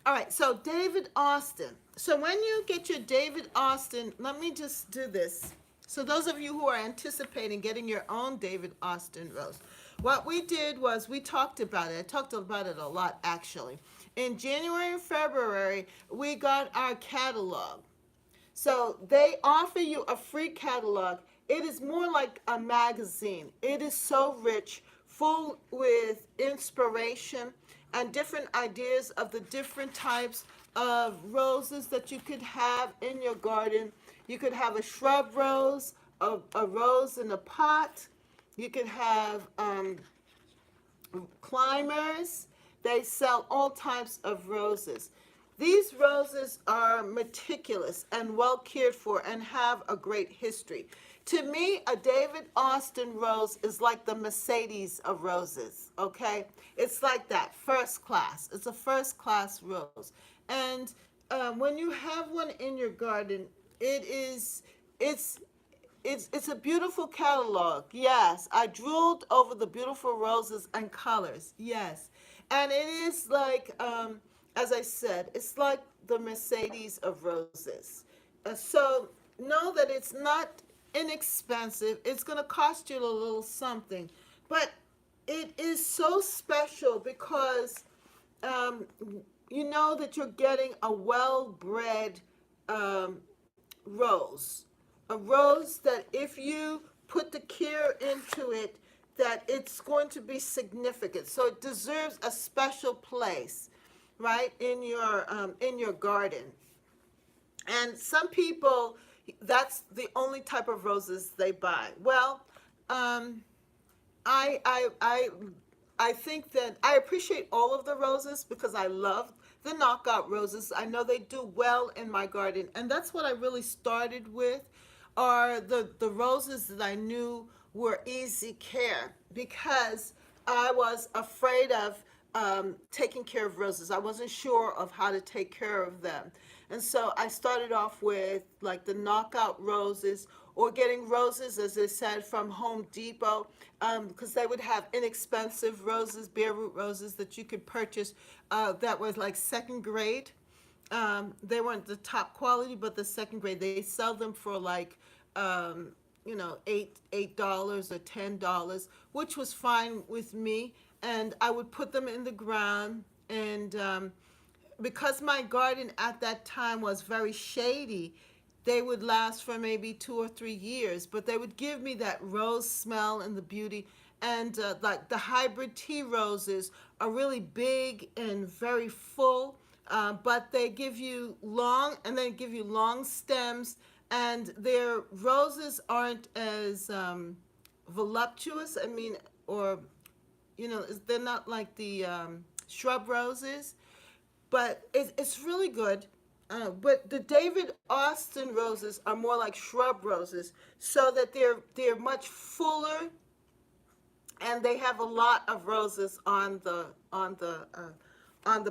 All right, so David Austin. So when you get your David Austin, let me just do this. So those of you who are anticipating getting your own David Austin rose, what we did was we talked about it. I talked about it a lot, actually. In January and February, we got our catalog. So they offer you a free catalog. It is more like a magazine. It is so rich, full with inspiration and different ideas of the different types of roses that you could have in your garden. You could have a shrub rose, a rose in a pot. You could have climbers. They sell all types of roses. These roses are meticulous and well cared for and have a great history. To me, a David Austin rose is like the Mercedes of roses, okay? It's like that, first class. It's a first class rose. And when you have one in your garden, it's it's a beautiful catalog. Yes, I drooled over the beautiful roses and colors. Yes, and it is like, as I said, it's like the Mercedes of roses. So know that it's not inexpensive. It's going to cost you a little something, but it is so special because um, you know that you're getting a well-bred um, rose, a rose that if you put the care into it, that it's going to be significant. So it deserves a special place, right, in your garden. And some people, that's the only type of roses they buy. Well, um, I I I I think that I appreciate all of the roses because I love the knockout roses. I know they do well in my garden, and that's what I really started with, are the roses that I knew were easy care because I was afraid of taking care of roses. I wasn't sure of how to take care of them. And so I started off with like the knockout roses or getting roses, as I said, from Home Depot, because they would have inexpensive roses, bare root roses that you could purchase that was like second grade. They weren't the top quality, but the second grade. They sell them for like, $8 or $10, which was fine with me. And I would put them in the ground, and because my garden at that time was very shady, they would last for maybe 2 or 3 years, but they would give me that rose smell and the beauty. And like the hybrid tea roses are really big and very full, but they give you long, and they give you long stems, and their roses aren't as voluptuous. I mean, or they're not like the shrub roses, but it's really good. But the David Austin roses are more like shrub roses, so that they're much fuller, and they have a lot of roses on the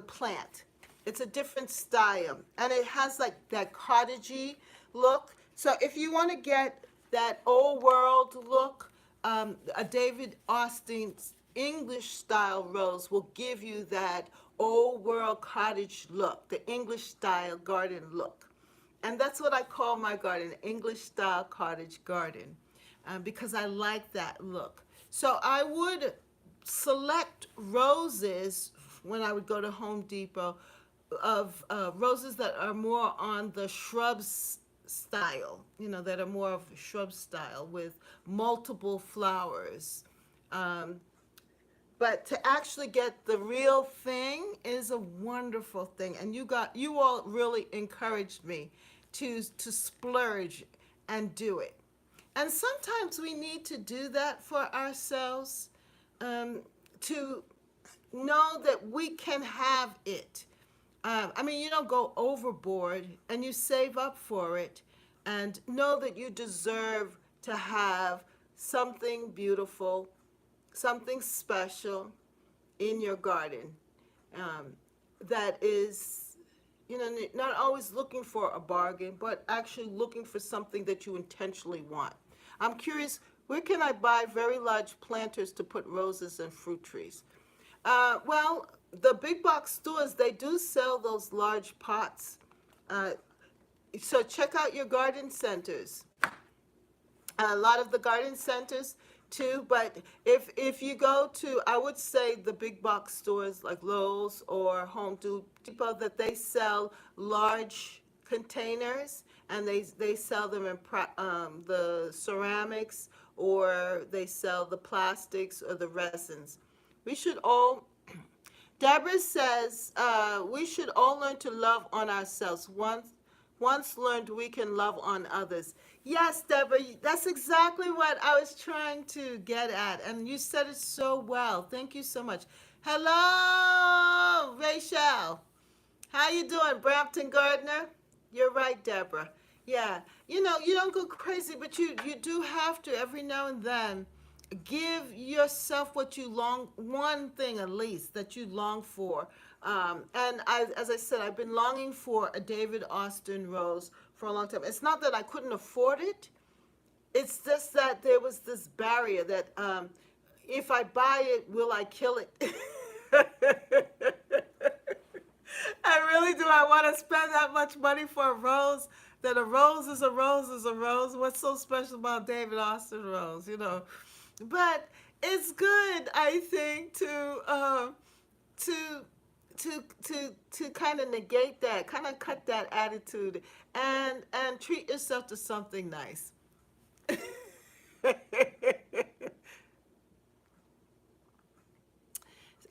plant. It's a different style, and it has like that cottagey look. So if you want to get that old world look, a David Austin's English style rose will give you that old world cottage look, the English style garden look. And that's what I call my garden, English style cottage garden, because I like that look. So I would select roses when I would go to Home Depot of roses that are more on the shrubs style, that are more of a shrub style with multiple flowers. Um, but to actually get the real thing is a wonderful thing, and you all really encouraged me to splurge and do it. And sometimes we need to do that for ourselves, to know that we can have it. I mean, you don't go overboard, and you save up for it, and know that you deserve to have something beautiful, something special in your garden um, that is, not always looking for a bargain, but actually looking for something that you intentionally want. I'm curious, where can I buy very large planters to put roses and fruit trees? Well, the big box stores, they do sell those large pots. Uh, so check out your garden centers. A lot of the garden centers too, but if you go to, I would say, the big box stores like Lowe's or Home Depot, that they sell large containers, and they sell them in the ceramics, or they sell the plastics or the resins. We should all, Deborah says, we should all learn to love on ourselves. Once learned, we can love on others. Yes, Deborah, that's exactly what I was trying to get at, and you said it so well. Thank you so much. Hello, Rachel. How you doing, Brampton Gardner? You're right, Deborah. Yeah, you don't go crazy, but you do have to every now and then give yourself what you long, one thing at least that you long for. And as I said, I've been longing for a David Austin rose for a long time. It's not that I couldn't afford it. It's just that there was this barrier that if I buy it, will I kill it? I really do. I want to spend that much money for a rose. That a rose is a rose is a rose. What's so special about David Austin rose, But it's good, I think, to kind of negate that, kind of cut that attitude, and treat yourself to something nice.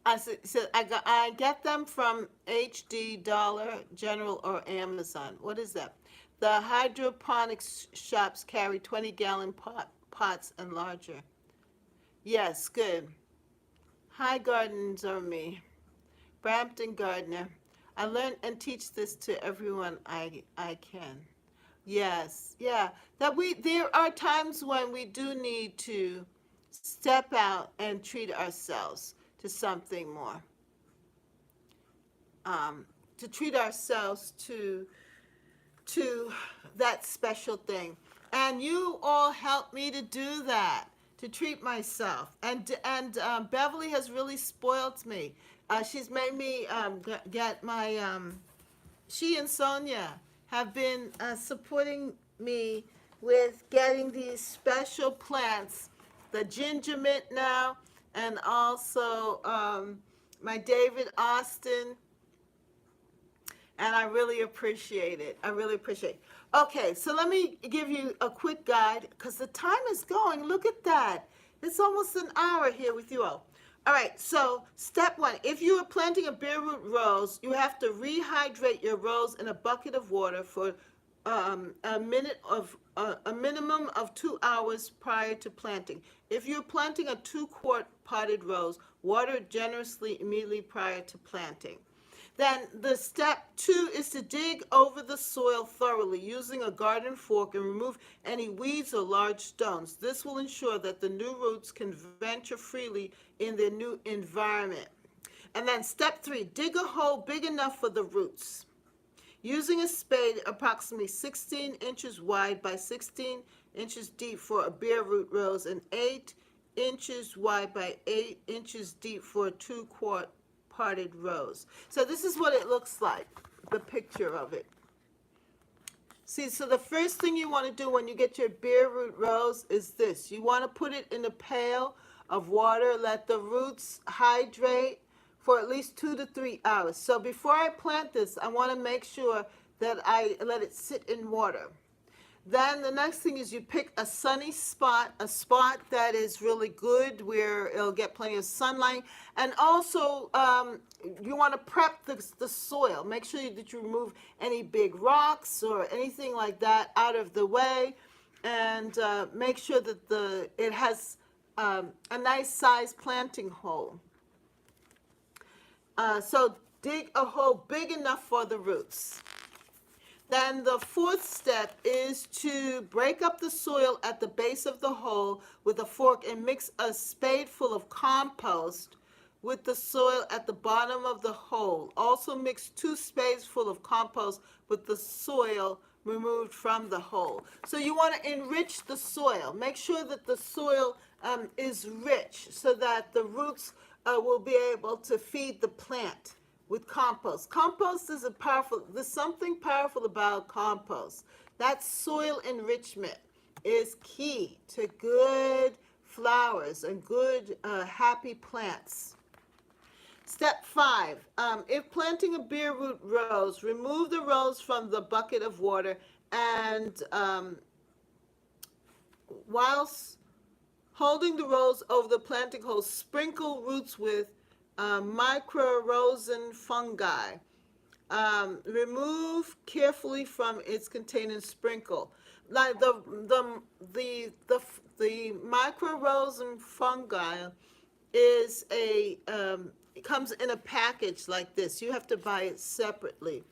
I get them from HD, Dollar General, or Amazon. What is that? The hydroponics shops carry 20-gallon pots and larger. Yes, good. Hi, Gardens are me. Brampton Gardner. I learn and teach this to everyone I can. Yes, yeah. There are times when we do need to step out and treat ourselves to something more. To treat ourselves to that special thing. And you all helped me to do that, to treat myself. And Beverly has really spoiled me. She's made me get my, she and Sonia have been supporting me with getting these special plants, the ginger mint now, and also my David Austin. And I really appreciate it. I really appreciate it. Okay, so let me give you a quick guide, because the time is going. Look at that. It's almost an hour here with you all. All right, so step one, if you are planting a bare root rose, you have to rehydrate your rose in a bucket of water for a minimum of 2 hours prior to planting. If you're planting a 2-quart potted rose, water generously immediately prior to planting. Then the step 2 is to dig over the soil thoroughly using a garden fork and remove any weeds or large stones. This will ensure that the new roots can venture freely in their new environment. And then step 3, dig a hole big enough for the roots. Using a spade approximately 16 inches wide by 16 inches deep for a bare root rose and 8 inches wide by 8 inches deep for a 2-quart potted rose. So this is what it looks like, the picture of it. See, so the first thing you want to do when you get your bare root rose is this. You want to put it in a pail of water, let the roots hydrate for at least 2 to 3 hours. So before I plant this, I want to make sure that I let it sit in water. Then the next thing is you pick a sunny spot, a spot that is really good where it'll get plenty of sunlight. And also you want to prep the soil. Make sure that you remove any big rocks or anything like that out of the way. And make sure that it has a nice sized planting hole. So dig a hole big enough for the roots. Then the fourth step is to break up the soil at the base of the hole with a fork and mix a spadeful of compost with the soil at the bottom of the hole. Also mix 2 spades full of compost with the soil removed from the hole. So you want to enrich the soil. Make sure that the soil is rich so that the roots will be able to feed the plant with compost. Compost is there's something powerful about compost. That soil enrichment is key to good flowers and good happy plants. Step 5, if planting a bare root rose, remove the rose from the bucket of water and whilst holding the rose over the planting hole, sprinkle roots with mycorrhizal fungi. Remove carefully from its container and sprinkle. Like the mycorrhizal fungi is it comes in a package like this. You have to buy it separately,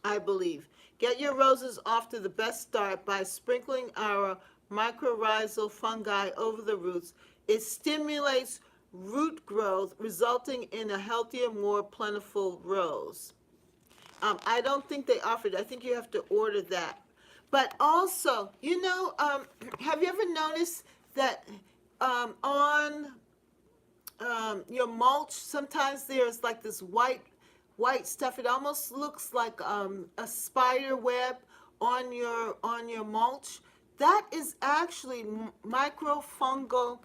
I believe. Get your roses off to the best start by sprinkling our mycorrhizal fungi over the roots. It stimulates root growth, resulting in a healthier, more plentiful rose. I don't think they offered it. I think you have to order that. But also, have you ever noticed that on your mulch, sometimes there's like this white stuff. It almost looks like a spider web on your mulch. That is actually microfungal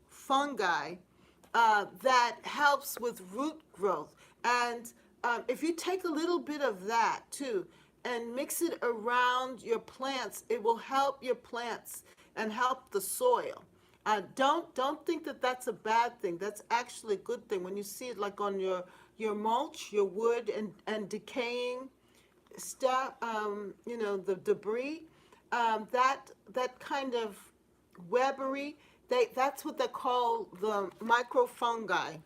fungi that helps with root growth. And if you take a little bit of that too and mix it around your plants, it will help your plants and help the soil. Don't think that that's a bad thing. That's actually a good thing. When you see it like on your mulch, your wood and decaying stuff, the debris, that kind of webbery, that's what they call the microfungi.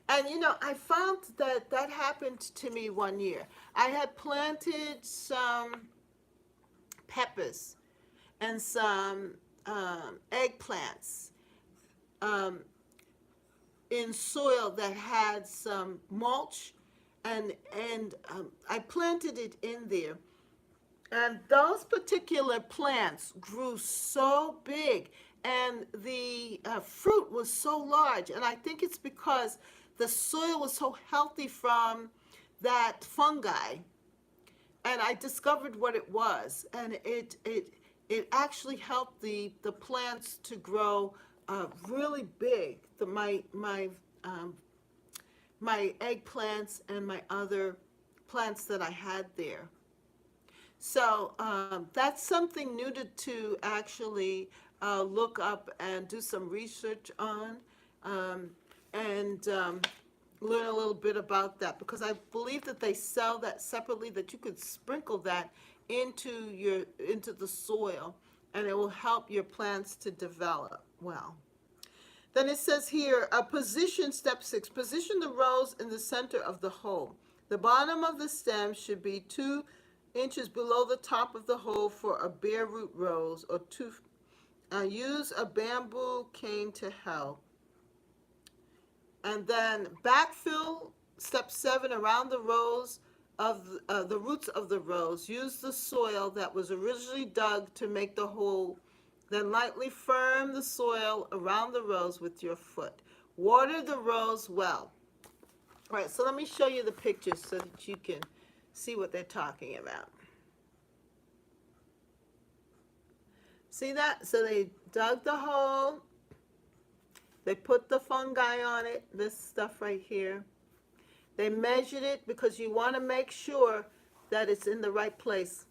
And I found that happened to me one year. I had planted some peppers and some eggplants in soil that had some mulch, and I planted it in there. And those particular plants grew so big, and the fruit was so large. And I think it's because the soil was so healthy from that fungi. And I discovered what it was, and it actually helped the plants to grow really big. My eggplants and my other plants that I had there. So that's something new to actually look up and do some research on, and learn a little bit about that, because I believe that they sell that separately, that you could sprinkle that into the soil, and it will help your plants to develop well. Then it says here, step 6, position the rose in the center of the hole. The bottom of the stem should be 2 inches below the top of the hole for a bare root rose, or use a bamboo cane to help. And then backfill, step 7, around the rows of the roots of the rose. Use the soil that was originally dug to make the hole. Then lightly firm the soil around the rose with your foot. Water the rose well. All right, so let me show you the pictures so that you can see what they're talking about. See that? So they dug the hole. They put the fungi on it, this stuff right here. They measured it because you want to make sure that it's in the right place.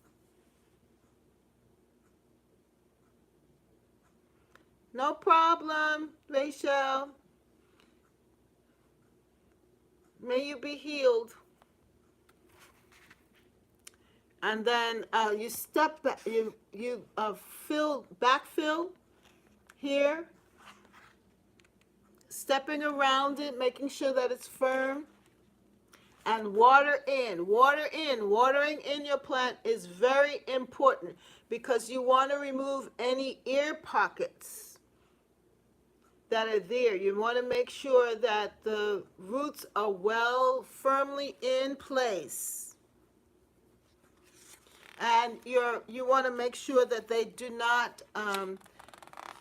No problem, Rachel. May you be healed. And then you step back, you backfill here, stepping around it, making sure that it's firm. and water in, water in. Watering in your plant is very important because you want to remove any air pockets that are there. You want to make sure that the roots are well firmly in place. And you want to make sure that they do not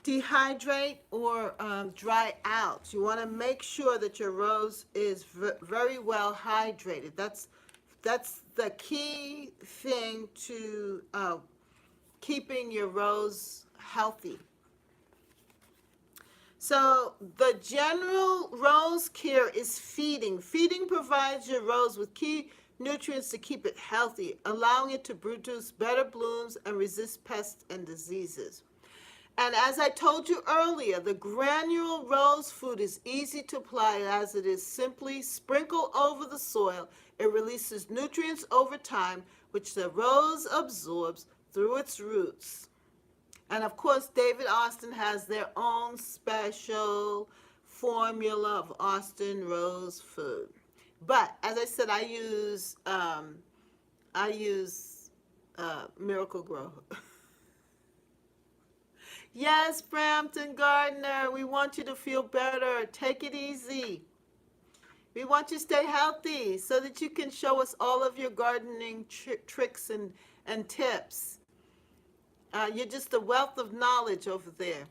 dehydrate or dry out. You want to make sure that your rose is very well hydrated. That's the key thing to keeping your rose healthy. So the general rose care is feeding. Feeding provides your rose with key nutrients to keep it healthy, allowing it to produce better blooms and resist pests and diseases. And as I told you earlier, the granule rose food is easy to apply as it is simply sprinkled over the soil. It releases nutrients over time, which the rose absorbs through its roots. And of course, David Austin has their own special formula of Austin rose food. But as I said, I use Miracle Grow. Yes, Brampton Gardner, we want you to feel better. Take it easy. We want you to stay healthy so that you can show us all of your gardening tricks and tips. You're just a wealth of knowledge over there.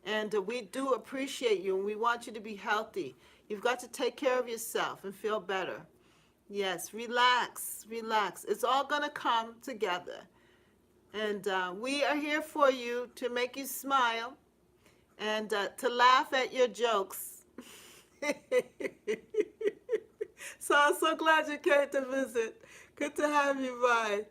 And we do appreciate you, and we want you to be healthy. You've got to take care of yourself and feel better. Yes, relax, relax. It's all going to come together. And we are here for you to make you smile and to laugh at your jokes. So I'm so glad you came to visit. Good to have you by.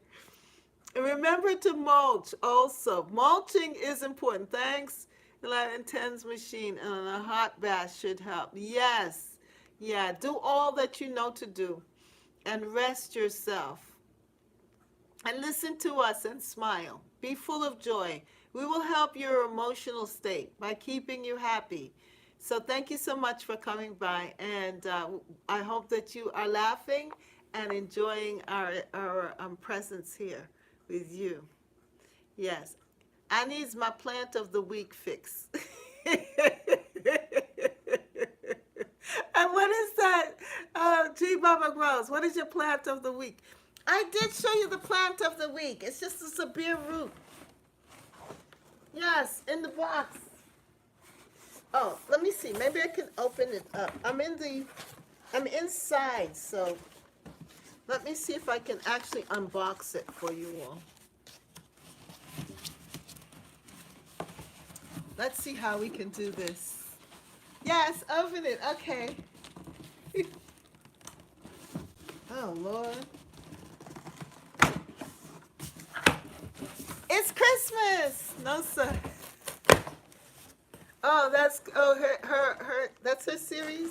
And remember to mulch also. Mulching is important. Thanks, 1110's machine, and a hot bath should help. Yes. Yeah, do all that you know to do and rest yourself. And listen to us and smile. Be full of joy. We will help your emotional state by keeping you happy. So thank you so much for coming by, and I hope that you are laughing and enjoying our presence here with you. Yes. I need my plant of the week fix. And what is that? G. Baba Grows. What is your plant of the week? I did show you the plant of the week. It's just a severe root. Yes, in the box. Oh, let me see. Maybe I can open it up. I'm inside, so let me see if I can actually unbox it for you all. Let's see how we can do this. Yes, open it. Okay. Oh, Lord. It's Christmas. No, sir. Oh, that's that's her series.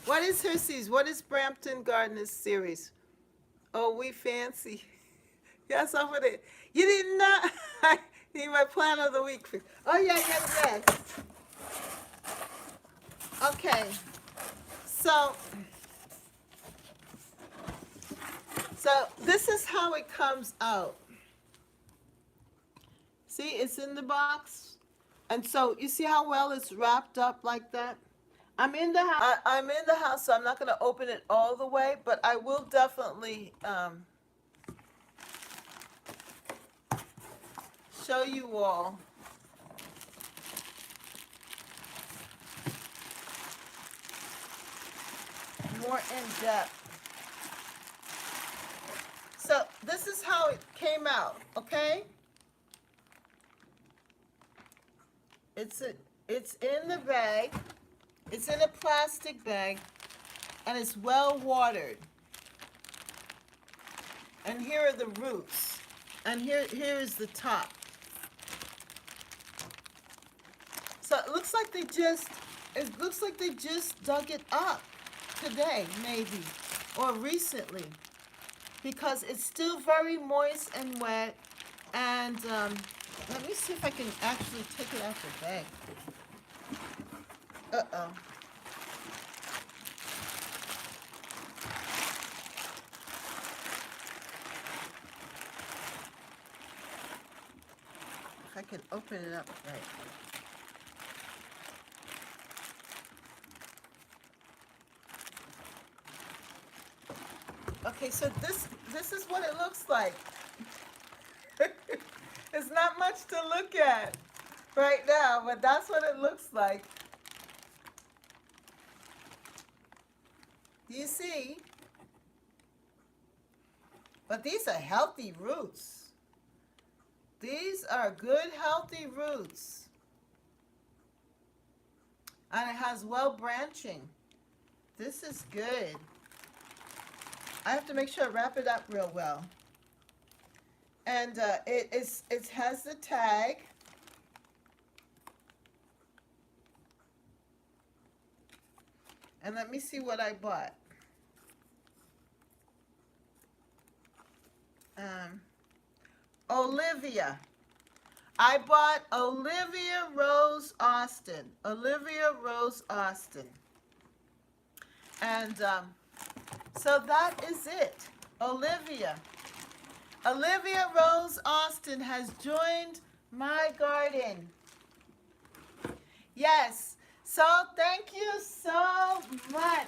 What is her series? What is Brampton Gardner's series? Oh, we fancy. Yes, over there. You didn't know. I need my plant of the week. Oh yeah, yes. Okay. So this is how it comes out. See, it's in the box. And so you see how well it's wrapped up like that? I'm in the house, so I'm not going to open it all the way, but I will definitely show you all. More in depth. So this is how it came out, okay? It's in the bag. It's in a plastic bag, and it's well watered. And here are the roots, and here is the top. So it looks like they just dug it up today, maybe, or recently, because it's still very moist and wet. And let me see if I can actually take it out the bag. Uh-oh. if I can open it up right. Okay, so this is what it looks like. It's not much to look at right now, but that's what it looks like. Do you see? But these are healthy roots. These are good, healthy roots. And it has well branching. This is good. I have to make sure I wrap it up real well. And it has the tag. And let me see what I bought. Olivia. I bought Olivia Rose Austin. Olivia Rose Austin. And so that is it. Olivia. Olivia Rose Austin has joined my garden. Yes. So thank you so much.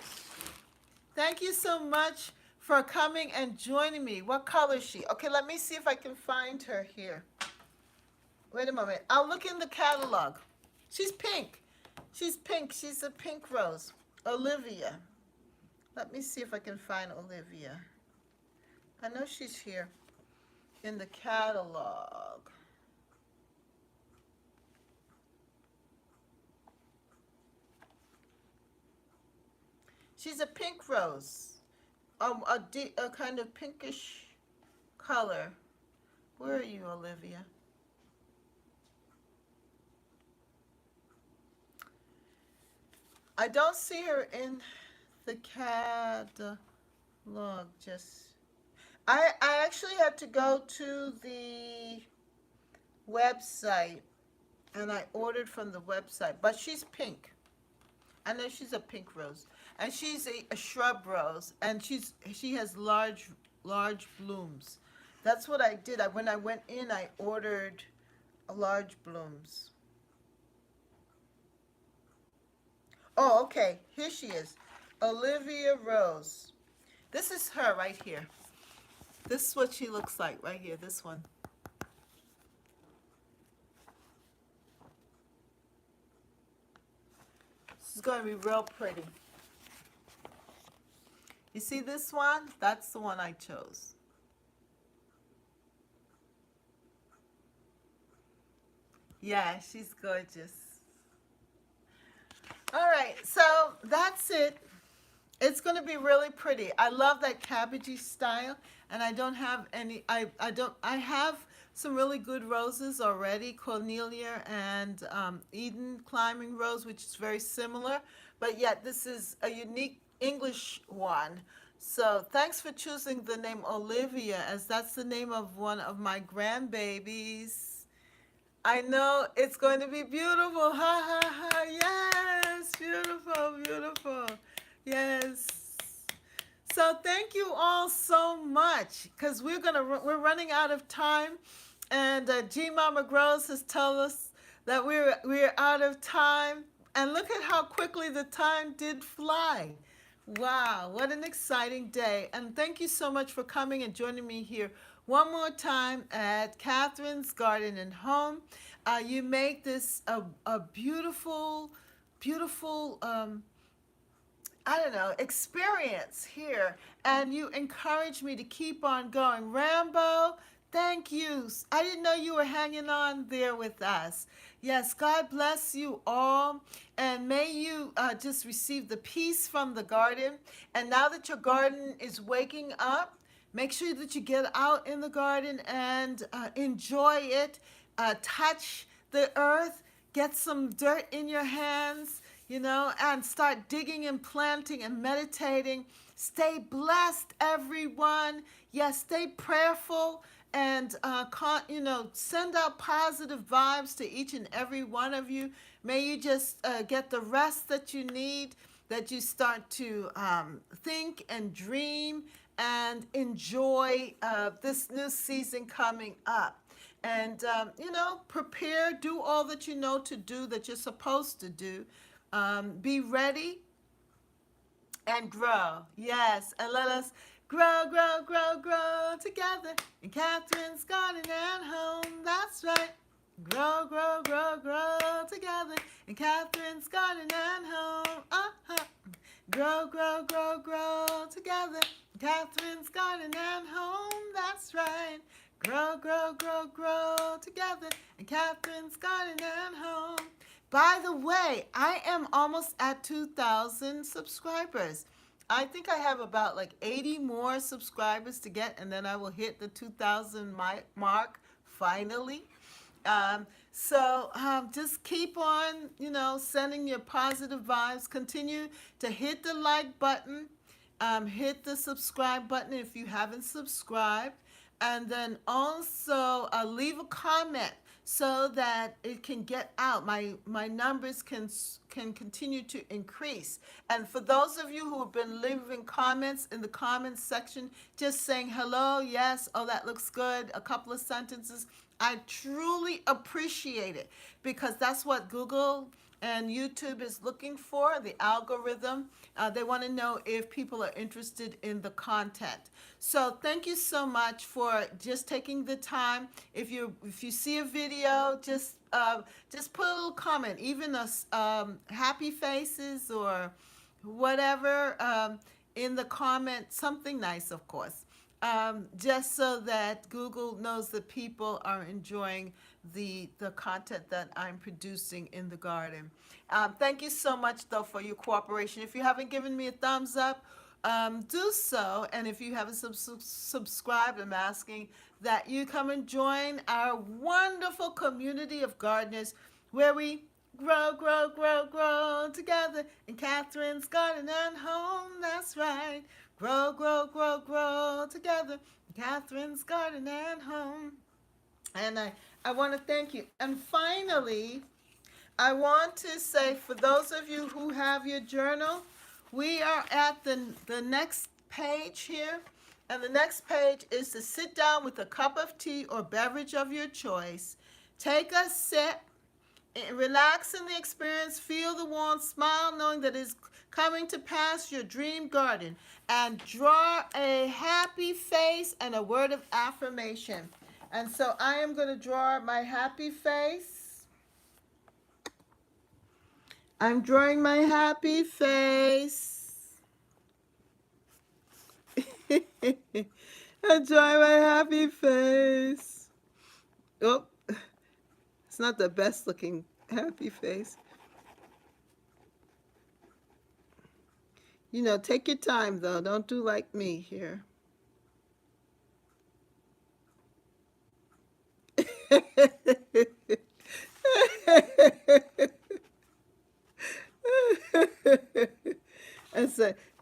Thank you so much for coming and joining me. What color is she? Okay, let me see if I can find her here. Wait a moment. I'll look in the catalog. She's pink. She's pink. She's a pink rose. Olivia. Let me see if I can find Olivia. I know she's here in the catalog. She's a pink rose. A kind of pinkish color. Where are you, Olivia? I don't see her in the catalog. I actually had to go to the website and I ordered from the website, but she's pink. I know she's a pink rose, and she's a shrub rose, and she has large blooms. That's what I did. When I went in, I ordered large blooms. Oh, okay. Here she is, Olivia Rose. This is her right here. This is what she looks like right here. This one. This is going to be real pretty. You see this one? That's the one I chose. Yeah, she's gorgeous. All right, so that's it. It's going to be really pretty. I love that cabbagey style, and I don't have any. I have some really good roses already, Cornelia and Eden Climbing Rose, which is very similar, but yet this is a unique English one. So thanks for choosing the name Olivia, as that's the name of one of my grandbabies. I know it's going to be beautiful. Ha ha ha. Yes, beautiful, beautiful. Yes. So thank you all so much, because we're running out of time, and G Mama Grows has told us that we're out of time, and look at how quickly the time did fly. Wow, what an exciting day. And thank you so much for coming and joining me here one more time at Catherine's Garden and Home. You make this a beautiful, beautiful, I don't know, experience here. And you encourage me to keep on going. Rambo, thank you. I didn't know you were hanging on there with us. Yes, God bless you all. And may you just receive the peace from the garden. And now that your garden is waking up, make sure that you get out in the garden and enjoy it. Touch the earth. Get some dirt in your hands, and start digging and planting and meditating. Stay blessed, everyone. Yes, stay prayerful, and send out positive vibes to each and every one of you. May you just get the rest that you need, that you start to think and dream and enjoy this new season coming up. and prepare, do all that you know to do, that you're supposed to do. Be ready and grow. Yes, and let us grow, grow, grow, grow together in Catherine's garden and home. That's right. Grow, grow, grow, grow together in Catherine's garden and home. Uh-huh. Grow, grow, grow, grow together in Catherine's garden and home. That's right. Grow, grow, grow, grow together in Catherine's garden and home. By the way, I am almost at 2,000 subscribers. I think I have about like 80 more subscribers to get, and then I will hit the 2,000 mark finally. Just keep on, sending your positive vibes. Continue to hit the like button, hit the subscribe button if you haven't subscribed, and then also leave a comment so that it can get out. My numbers can continue to increase. And for those of you who have been leaving comments in the comments section, just saying hello, yes, oh, that looks good, a couple of sentences, I truly appreciate it, because that's what Google and YouTube is looking for, the algorithm. They want to know if people are interested in the content. So thank you so much for just taking the time. If you see a video, just put a little comment, even happy faces or whatever, in the comment, something nice, of course. Just so that Google knows that people are enjoying the content that I'm producing in the garden. Thank you so much, though, for your cooperation. If you haven't given me a thumbs up, do so. And if you haven't subscribed, I'm asking that you come and join our wonderful community of gardeners, where we grow, grow, grow, grow together in Catherine's garden and home. That's right. Grow, grow, grow, grow together in Catherine's garden and home. And I want to thank you. And finally, I want to say, for those of you who have your journal, we are at the next page here. And the next page is to sit down with a cup of tea or beverage of your choice. Take a sip. Relax in the experience, feel the warmth, smile knowing that it's coming to pass, your dream garden, and draw a happy face and a word of affirmation. And so I am going to draw my happy face. I'm drawing my happy face. I'm drawing my happy face. Oh. It's not the best looking happy face. Take your time, though. Don't do like me here.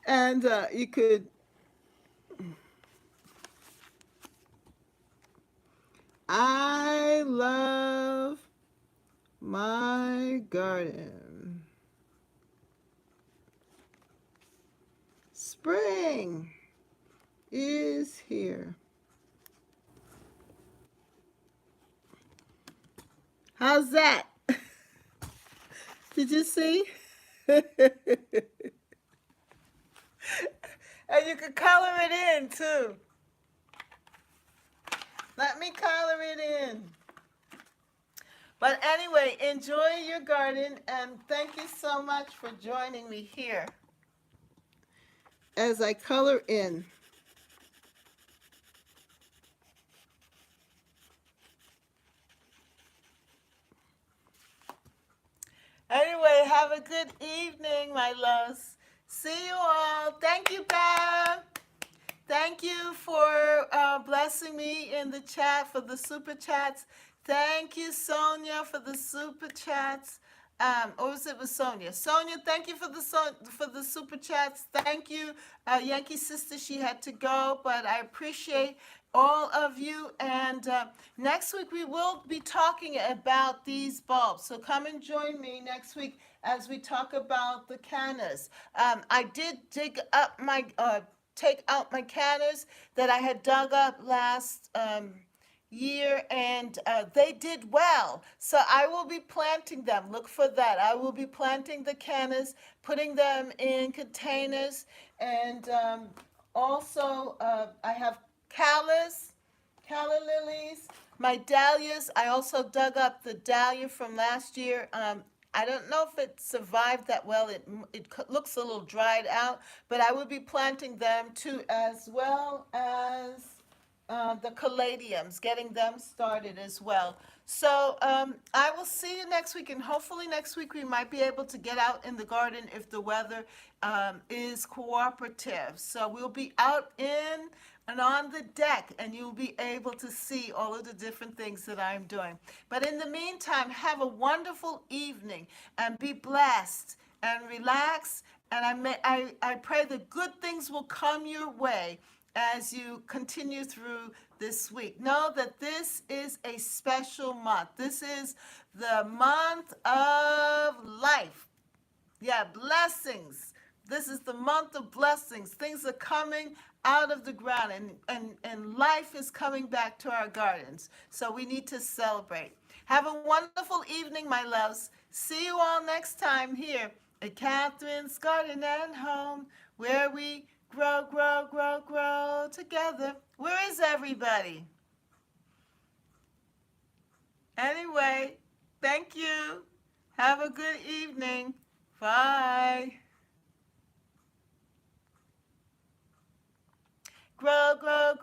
And you could. I love my garden. Spring is here. How's that? Did you see? And you can color it in too. Let me color it in. But anyway, enjoy your garden, and thank you so much for joining me here as I color in. Anyway, have a good evening, my loves. See you all. Thank you, Bev. Thank you for blessing me in the chat for the super chats. Thank you, Sonia, for the super chats. Or was it with Sonia? Sonia, thank you for the super chats. Thank you, Yankee sister. She had to go, but I appreciate all of you. And next week we will be talking about these bulbs. So come and join me next week as we talk about the cannas. I did dig up my take out my cannas that I had dug up last year, and they did well. So I will be planting them. Look for that. I will be planting the cannas, putting them in containers, and also I have calla lilies. My dahlias, I also dug up the dahlia from last year. I don't know if it survived that well. It looks a little dried out, but I will be planting them too, as well as the caladiums, getting them started as well. So I will see you next week, and hopefully next week we might be able to get out in the garden if the weather is cooperative. So we'll be out in and on the deck, and you'll be able to see all of the different things that I'm doing. But in the meantime, have a wonderful evening and be blessed and relax. And I pray that good things will come your way as you continue through this week. Know that this is a special month. This is the month of life. Yeah, blessings. This is the month of blessings. Things are coming out of the ground, and life is coming back to our gardens. So we need to celebrate. Have a wonderful evening, my loves. See you all next time here at Catherine's Garden and Home, where we grow, grow, grow, grow together. Where is everybody? Anyway, thank you. Have a good evening. Bye. Grow, grow,